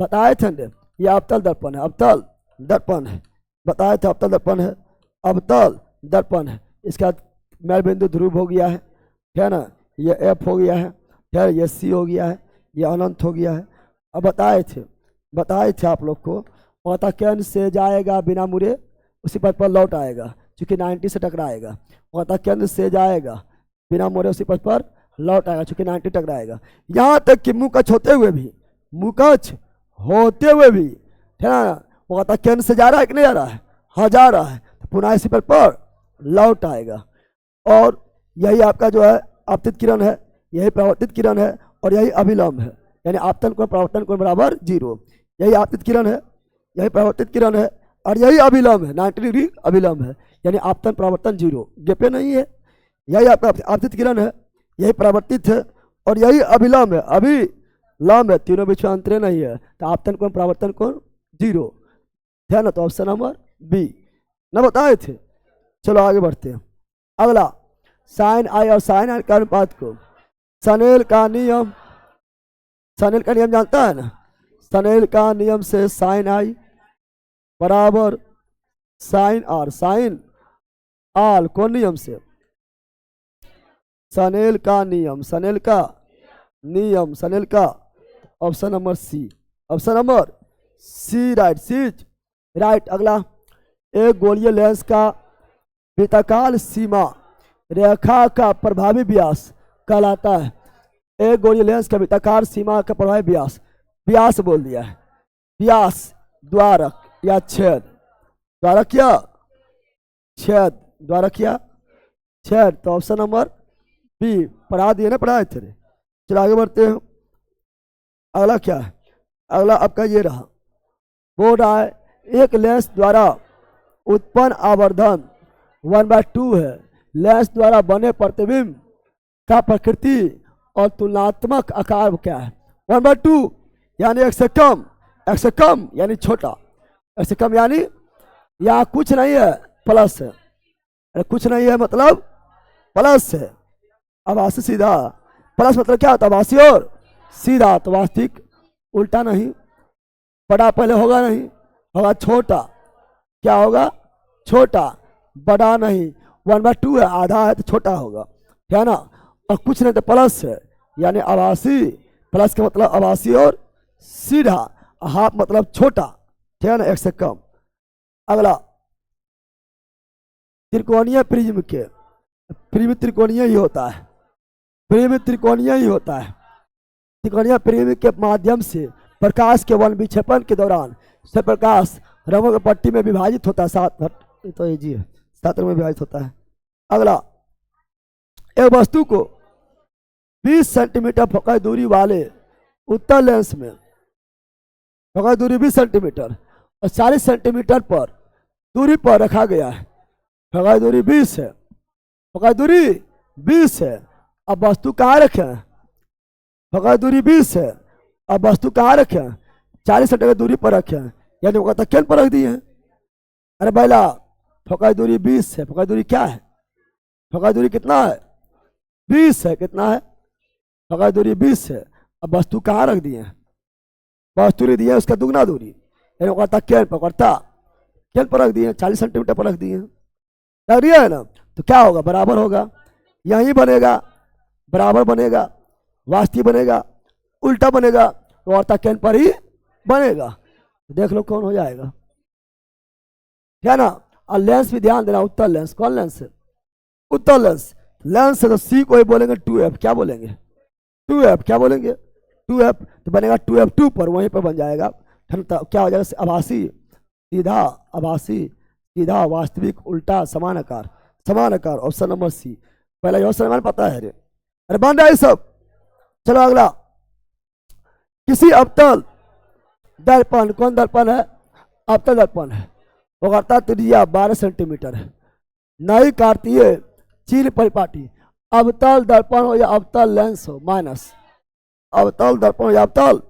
बताए थे ये अवतल दर्पण है, अवतल दर्पण है, बताए थे अवतल दर्पण है, अवतल दर्पण है। इसके बाद मेल बिंदु ध्रुव हो गया है ना, ये एफ हो गया है, फिर ये सी हो गया है, ये अनंत हो गया है। अब बताए थे आप लोग को, पता केंद्र से जाएगा बिना मुड़े उसी पथ पर लौट आएगा, चूंकि 90 से टकराएगा। वो कहता केंद्र से जाएगा बिना मोड़े उसी पथ पर लौट आएगा, चूंकि 90 टकराएगा। यहाँ तक कि मुकच होते हुए भी, मुकच होते हुए भी, है ना, वो कहता केंद्र से जा रहा है कि नहीं जा रहा है, हाँ जा रहा है, तो पुनः इसी पथ पर लौट आएगा। और यही आपका जो है आपतित किरण है, यही प्रवर्तित किरण है, और यही अभिलंब है, यानी आपतन कोण प्रवर्तन कोण बराबर 0। यही आपतित किरण है, यही प्रवर्तित किरण है, और यही अभिलंब है, 90 डिग्री अभिलंब है, यानी आपतन प्रवर्तन 0, गेपे नहीं है। यही आपका आपतित किरण है, यही प्रवर्तित है, और यही अभिलंब है, अभिलंब है, तीनों बीच में अंतर नहीं है, तो आपतन कोण प्रवर्तन कोण 0 है ना। तो ऑप्शन नंबर बी न बताए थे। चलो आगे बढ़ते हैं। अगला साइन आई और साइन आई का अनुपात को स्नेल का नियम, स्नेल का नियम जानता है ना, स्नेल का नियम से साइन आई बराबर साइन आर, साइन आर कौन नियम से, स्नेल का नियम, स्नेल का नियम, स्नेल का, option number C, option number C right, C right. अगला एक गोलीय लेंस का वृत्ताकार सीमा रेखा का प्रभावी व्यास कहलाता है। एक गोलीय लेंस का वृत्ताकार सीमा का प्रभावी व्यास, व्यास बोल दिया है, व्यास द्वारक या छेद, द्वारक या छेद, द्वारक या छेद, तो ऑप्शन नंबर बी पढ़ा दिए ना, पढ़ाए थे। चलो आगे बढ़ते हैं। अगला क्या है, अगला आपका ये रहा, बोल रहा है एक लेंस द्वारा उत्पन्न आवर्धन 1/2 है। लेंस द्वारा बने प्रतिबिंब का प्रकृति और तुलनात्मक आकार क्या है, 1/2 यानी एक से कम, एक से कम यानी छोटा, एक से कम यानी यहाँ कुछ नहीं है प्लस है, अरे कुछ नहीं है मतलब प्लस है, आभासी सीधा, प्लस मतलब क्या होता है आभासी और सीधा, तो वास्तविक उल्टा नहीं, बड़ा पहले होगा नहीं, होगा छोटा, क्या होगा छोटा, बड़ा नहीं, 1/2 है, आधा है तो छोटा होगा, है ना, और कुछ नहीं तो प्लस है, यानी आभासी, प्लस का मतलब आभासी और सीधा, हाफ मतलब छोटा, ठीक है ना, एक से कम। अगला त्रिकोणीय प्रिज्म के, प्रिज्म त्रिकोणीय ही होता है, प्रिज्म त्रिकोणीय ही होता है। त्रिकोणीय प्रिज्म के माध्यम से प्रकाश के वन विक्षेपण के दौरान से प्रकाश रंगों की पट्टी में विभाजित होता है, 7 तो जी है, 7 रंगों में विभाजित होता है। अगला एक वस्तु को 20 सेंटीमीटर फोकस दूरी वाले उत्तल लेंस में, फोकस दूरी 20 सेंटीमीटर और 40 सेंटीमीटर पर दूरी पर रखा गया है, फोकस दूरी 20 है, फोकस दूरी 20 है, अब वस्तु कहाँ रखें, फोकस दूरी 20 है, अब वस्तु कहाँ रखें, 40 सेंटीमीटर दूरी पर रखें, यानी वो कहता केंद्र पर रख दिए हैं। अरे पहला फोकस दूरी 20 है, फोकस दूरी क्या है, फोकस दूरी कितना है 20 है, कितना है फोकस दूरी 20 है, अब वस्तु कहाँ रख दिए हैं, वस्तु दूरी दिए उसका दुगना दूरी, यानी वो कहता केंद्र पर, करता केंद्र पर रख दिए, 40 सेंटीमीटर पर रख दिए, रख दिया है ना, तो क्या होगा बराबर होगा, यही बनेगा, बराबर बनेगा, वास्तविक बनेगा, उल्टा बनेगा, तो वार्ता केंद्र पर ही बनेगा, देख लो कौन हो जाएगा, क्या ना। और लेंस भी ध्यान देना, उत्तल लेंस, कौन लेंस है, उत्तल लेंस, लेंस है तो सी को ही बोलेंगे 2f, क्या बोलेंगे 2f, क्या बोलेंगे 2f, तो बनेगा 2f 2 पर, वहीं पर बन जाएगा, क्या हो जाएगा आभासी सीधा, आभासी सीधा, वास्तविक उल्टा, समान आकार, समान आकार, ऑप्शन नंबर सी। पहला ये ऑप्शन हमारे पता है, अरे बन रहा है सब। चलो अगला, किसी अवतल दर्पण, कौन दर्पण है, अवतल दर्पण है, वो करता त्रिज्या 12 सेंटीमीटर है, नई कार्तीय चील परिपाटी, अवतल दर्पण हो या अवतल लेंस हो माइनस, अवतल दर्पण हो या अवतल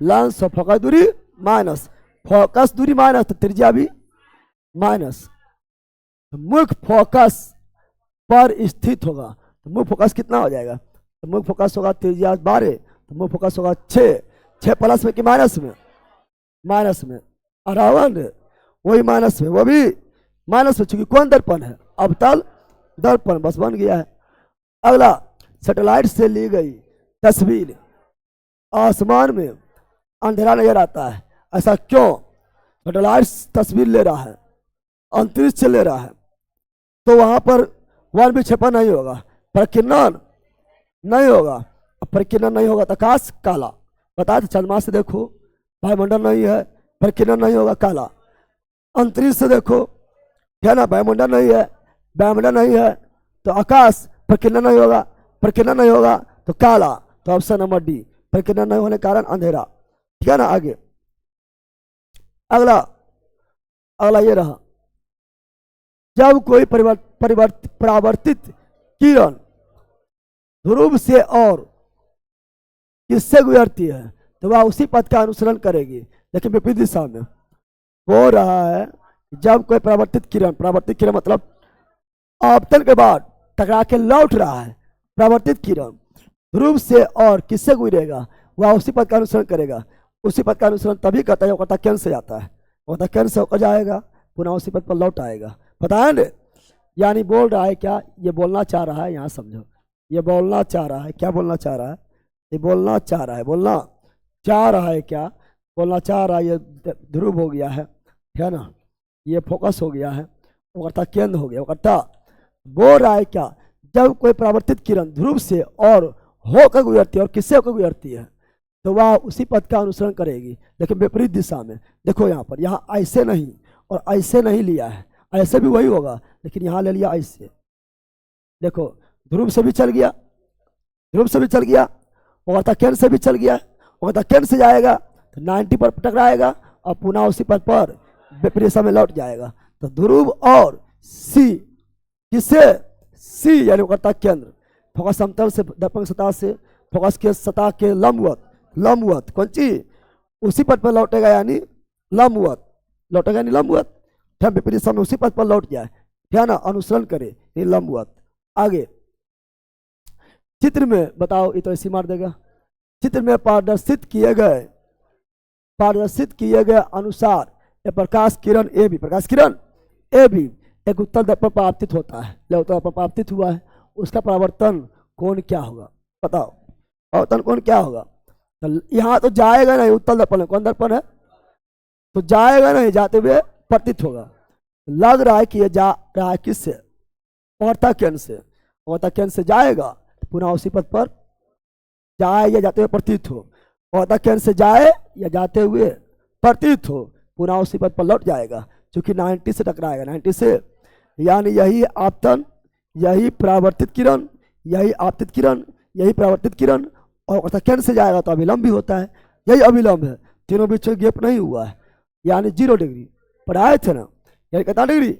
लेंस हो, फोकस दूरी माइनस, फोकस दूरी माइनस तो त्रिज्या भी माइनस, मुख्य फोकस पर स्थित होगा, तो मुख्य फोकस कितना हो जाएगा, तो मुख्य फोकस होगा त्रिज्या 12, तो मुख्य फोकस होगा 6 प्लस में कि माइनस में, माइनस में, अरावन वही माइनस में, वो भी माइनस में, चूंकि कौन दर्पण है, अवतल दर्पण, बस बन गया है। अगला सैटेलाइट से ली गई तस्वीर आसमान में अंधेरा नजर आता है, ऐसा क्यों, सैटेलाइट तस्वीर ले रहा है, अंतरिक्ष से ले रहा है तो वहां पर वन विक्षेपण नहीं होगा, प्रकीर्णन नहीं होगा। प्रकीर्णन नहीं होगा तो आकाश काला। बता दे चंद्रमा से देखो वायुमंडल नहीं है, प्रकीर्णन नहीं होगा, काला। अंतरिक्ष से देखो है ना, वायुमंडल नहीं है, वायुमंडल नहीं है तो आकाश, प्रकीर्णन नहीं होगा, प्रकीर्णन नहीं होगा तो काला। तो ऑप्शन नंबर डी, प्रकीर्णन नहीं होने के कारण अंधेरा। ठीक है ना। आगे अगला अगला ये रहा, जब कोई परावर्तित किरण ध्रुव से और किससे गुजरती है तो वह उसी पथ का अनुसरण करेगी, लेकिन विपरीत दिशा में। हो रहा है जब कोई परावर्तित किरण मतलब आपतन के बाद टकरा के लौट रहा है, परावर्तित किरण ध्रुव से और किससे गुजरेगा वह उसी पथ का अनुसरण करेगा। उसी पथ का अनुसरण तभी करता है जब करता केंद्र से जाता है, करता केंद्र से होकर जाएगा पुनः उसी पथ पर लौट आएगा। पता है ना, यानी बोल रहा है क्या, ये बोलना चाह रहा है, यहाँ समझो, ये बोलना चाह रहा है, क्या बोलना चाह रहा है, ये बोलना चाह रहा है, बोलना चाह रहा है क्या, बोलना चाह रहा है ये ध्रुव हो गया है ना, ये फोकस हो गया है, वो करता केंद्र हो गया, वो करता बोल रहा है क्या, जब कोई परावर्तित किरण ध्रुव से और होकर गुजरती है और किससे होकर गुजरती है तो वह उसी पथ का अनुसरण करेगी, लेकिन विपरीत दिशा में। देखो यहाँ पर, यहाँ ऐसे नहीं और ऐसे नहीं लिया है, ऐसे भी वही होगा लेकिन यहाँ ले लिया ऐसे। देखो ध्रुव से भी चल गया, ध्रुव से भी चल गया, और केंद्र से भी चल गया, और केंद्र से जाएगा तो 90 पर टकराएगा और पुनः उसी पथ पर विपरीत दिशा में लौट जाएगा। तो ध्रुव और सी, किससे, सी यानी करता केंद्र, फोकस समतल से दर्पण सतह से फोकस के सतह के लंबवत कौन चीज उसी पथ पर लौटेगा, यानी लंबवत लौटेगा, यानी लंबवत विपरीत दिशा में उसी पथ पर लौट जाए, क्या ना, अनुसरण करे ये लंबवत। आगे चित्र में बताओ, ये तो ऐसी मार देगा। चित्र में प्रदर्शित किए गए अनुसार ये प्रकाश किरण ए भी एक उत्तल दर्पण पर आपतित होता है, उत्तल दर्पण पर आपतित हुआ है, उसका परावर्तन कोण क्या होगा बताओ, परावर्तन कोण क्या होगा। तो यहाँ तो जाएगा नहीं, उत्तल दर्पण है, कौन दर्पण है तो जाएगा नहीं, जाते हुए प्रतीत होगा। लग रहा है कि ये जा रहा है किससे, औरता केंद्र से, औरता केंद्र से जाएगा पुनः उसी पथ पर जाए या जाते हुए प्रतीत हो, औरता केंद्र से जाए या जाते हुए प्रतीत हो, पुनः उसी पथ पर लौट जाएगा, क्योंकि 90 से टकराएगा, 90 से, यानी यही आपतन, यही परावर्तित किरण, यही आपतित किरण, यही परावर्तित किरण, और केंद्र से जाएगा तो अभिलंब भी होता है, यही अभिलंब है, तीनों बीच में गैप नहीं हुआ है, यानी 0 डिग्री पढ़ाए थे ना, यानी कितना degree.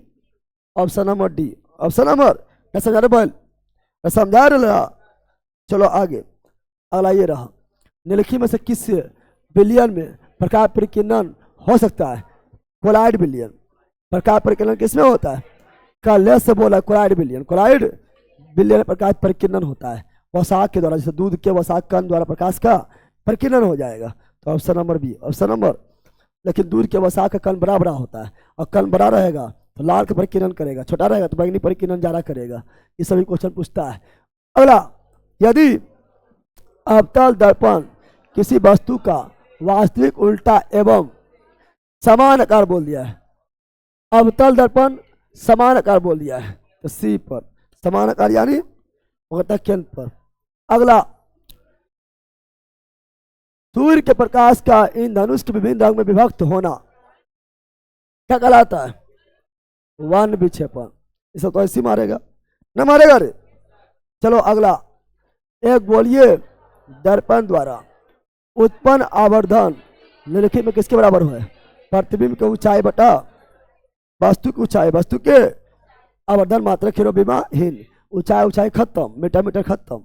Option number D, option number समझा रहा। चलो आगे अगला ये रहा, निम्नलिखित में से किस बिलियन में प्रकाश परिकीर्णन हो सकता है, कोलाइड बिलियन। प्रकाश परिकीर्णन किसमें होता है, कल से बोला कोलाइड बिलियन प्रकाश परिकीर्णन होता है वसाक के द्वारा, जैसे दूध के वसाक कण द्वारा प्रकाश का परिकीर्णन हो जाएगा। तो option number B, option number, लेकिन दूध के वसाक का कण बड़ा होता है, और कण बड़ा रहेगा तो लाल का परिकीर्णन करेगा, छोटा रहेगा तो बैंगनी परिकीर्णन ज्यादा करेगा। ये सभी क्वेश्चन पूछता है। अगला, यदि अवतल दर्पण किसी वस्तु का वास्तविक उल्टा एवं समान आकार बोल दिया है, अवतल दर्पण समान आकार बोल दिया है तो सी पर समान आकार यानी केंद्र पर। अगला, सूर्य के प्रकाश का इन धनुष के विभिन्न रंग में विभक्त होना क्या कहलाता है, वन विक्षेपण। इसे तो ऐसे मारेगा न मारेगा रे। चलो अगला, एक गोलीय दर्पण द्वारा उत्पन्न आवर्धन निम्नलिखित में किसके बराबर है, प्रतिबिंब की ऊंचाई बटा वस्तु की ऊंचाई, वस्तु के आवर्धन मात्रा खिरोबिंबहीन, ऊंचाई खत्म, मीटर खत्म,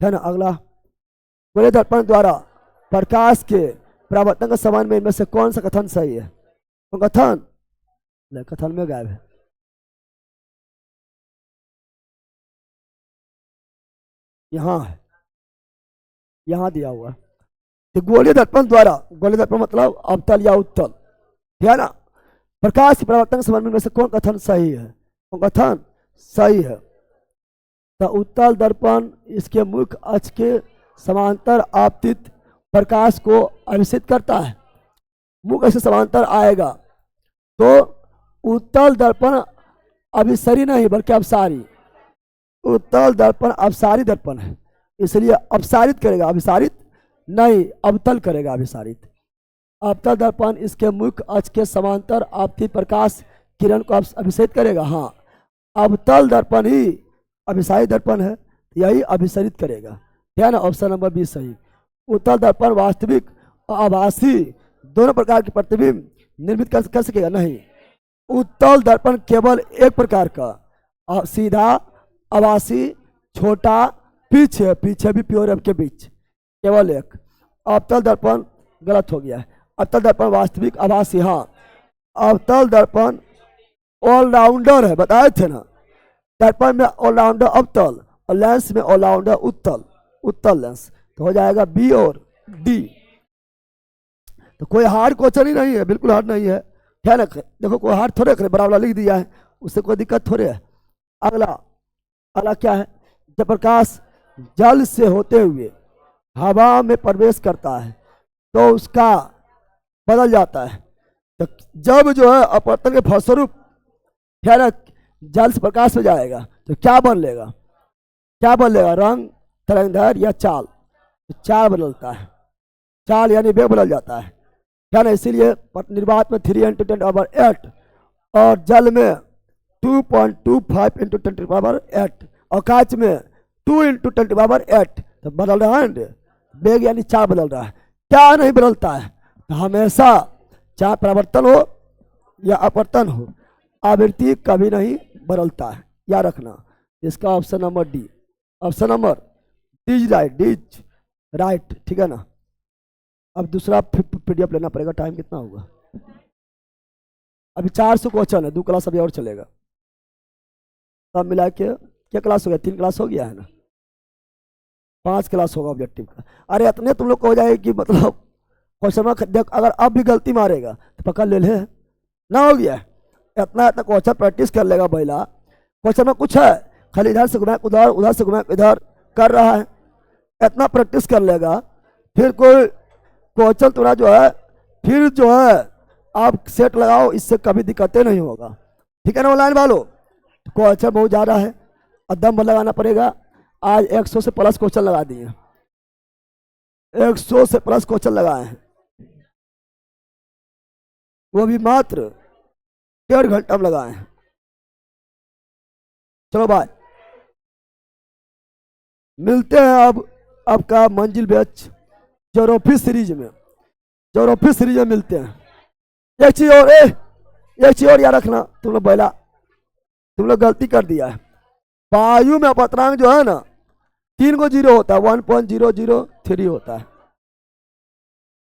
है ना। अगला, गोलीय दर्पण द्वारा प्रकाश के परावर्तन के समान में इनमें से कौन सा कथन सही है, तो कथन नहीं, कथन में गायब है। यहाँ है, यहाँ दिया हुआ है। गोलीय दर्पण द्वारा, गोलीय दर्पण मतलब अवतल या उत्तल, है ना, प्रकाश के परावर्तन के समान में से कौन कथन सही है, कौन कथन सही है। तो उत्तल दर्पण इसके मुख्य अक्ष के समांतर आपतित प्रकाश को अभिषेक करता है, मुख्य अक्ष से समांतर आएगा तो उत्तल दर्पण अभिसरी नहीं बल्कि अपसारी। उत्तल दर्पण अपसारी दर्पण है, इसलिए अपसारित करेगा, अभिसारित नहीं, अवतल करेगा, अभिसारित। अवतल दर्पण इसके मुख्य अक्ष के समांतर आपती प्रकाश किरण को अभिसारित करेगा। हाँ, अवतल दर्पण ही अभिसारित दर्पण है, यही अभिसारित करेगा। क्या ना, ऑप्शन नंबर 20 सही। उत्तल दर्पण वास्तविक और आभासी दोनों प्रकार के प्रतिबिंब निर्मित कर सकेगा नहीं। उत्तल दर्पण केवल एक प्रकार का, सीधा, आभासी, छोटा, पीछे, पीछे भी प्योर के बीच, केवल एक। अवतल दर्पण गलत हो गया है। अवतल दर्पण वास्तविक, आभासी। हाँ, अवतल दर्पण ऑलराउंडर है, बताए थे ना। दर्पण में ऑलराउंडर अवतल और लेंस में ऑलराउंडर उत्तल, उत्तल लेंस। तो हो जाएगा बी और डी। तो कोई हार्ड क्वेश्चन ही नहीं है, बिल्कुल हार्ड नहीं है। क्या ना, देखो कोई हार्ड थोड़े करे, बराबर लिख दिया है, उससे कोई दिक्कत थोड़े है। अगला क्या है? जब प्रकाश जल से होते हुए हवा में प्रवेश करता है तो उसका बदल जाता है। तो जब जो है अपवर्तन के फलस्वरूप क्या ना जल से प्रकाश में जाएगा तो क्या बदलेगा? क्या बदलेगा? रंग, तरंगदैर्घ्य या चाल? तो चाल बदलता है, चाल यानी वेग बदल जाता है। क्या ना, इसीलिए निर्वात में 3 × 10⁸ और जल में 2.25 × 10⁸ और कांच में 2 × 10⁸। तो बदल रहा है, वेग यानी चाल बदल रहा है। क्या नहीं बदलता है? तो हमेशा चाहे परिवर्तन हो या अपवर्तन हो, आवृत्ति कभी नहीं बदलता है, याद रखना। इसका option number D, option number D's right, D's right, ठीक है ना। अब दूसरा पीडीएफ लेना पड़ेगा, टाइम कितना होगा? अभी 400 क्वेश्चन है, 2 क्लास अभी और चलेगा। सब मिला के क्या क्लास हो गया? 3 क्लास हो गया है ना, 5 क्लास होगा ऑब्जेक्टिव का। अरे इतने तुम लोग को हो जाए कि मतलब क्वेश्चन देख, अगर अब भी गलती मारेगा तो पकड़ ले ना, हो गया इतना क्वेश्चन प्रैक्टिस कर लेगा। पहला क्वेश्चन में कुछ है, खाली इधर से घुमा उधर, उधर से घुमा इधर कर रहा है, इतना प्रैक्टिस कर लेगा। फिर कोई क्वेश्चन थोड़ा जो है, फिर जो है आप सेट लगाओ, इससे कभी दिक्कतें नहीं होगा, ठीक है ना ऑनलाइन वालों। क्वेश्चन बहुत ज़्यादा है और दम लगाना पड़ेगा। आज 100 से प्लस क्वेश्चन लगा दिए, 100 से प्लस क्वेश्चन लगाए हैं, वो भी मात्र 1.5 घंटा में लगाए हैं। चलो भाई, मिलते हैं अब आपका मंजिल बैच ज्योग्राफी सीरीज में, ज्योग्राफी सीरीज में मिलते हैं। एक चीज और याद रखना, तुम लोग गलती कर दिया है। वायु में अपवर्तनांक जो है ना 3 को 0 होता है, 1.003 होता है।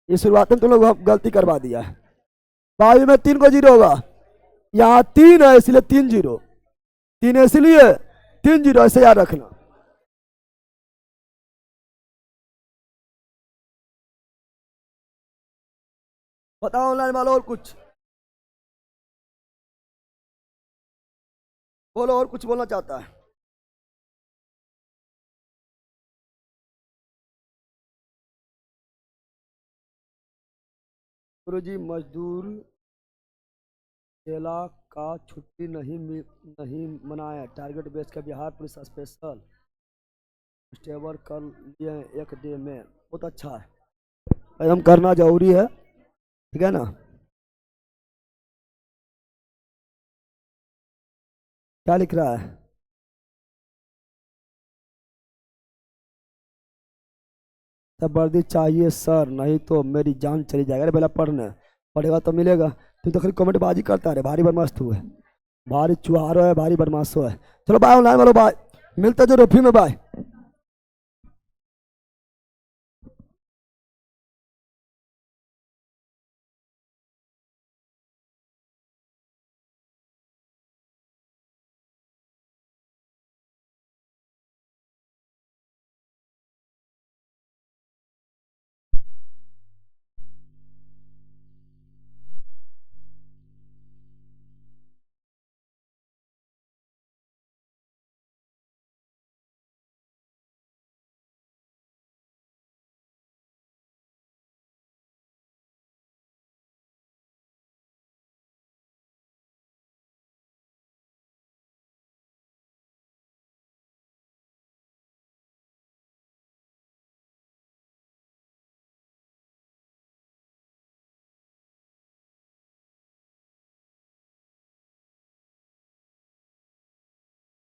ये शुरुआत में तुम लोग गलती करवा दिया है। वायु में 3 को 0 होगा, यहाँ 3 है इसलिए 3 0, 3 इसलिए 3 0, ऐसे याद रखना। बताओ ऑनलाइन वालों, और कुछ बोलो, और कुछ बोलना चाहता है? गुरुजी, मजदूर केला का छुट्टी नहीं मनाया, टारगेट बेच का बिहार पुलिस स्पेशल स्टेबर कर लिए 1 डे में। बहुत अच्छा है, एकदम करना जरूरी है, ठीक है ना। क्या लिख रहा है? तब वर्दी चाहिए सर, नहीं तो मेरी जान चली जाएगी। अरे पहले पढ़ेगा तो मिलेगा। तू तो खाली कमेंट बाजी करता है, भारी बदमाश तू है, भारी चुहारो है, भारी बदमाशो है। चलो बाय ऑनलाइन वालों, बाय, मिलते जो रोफी में, बाय।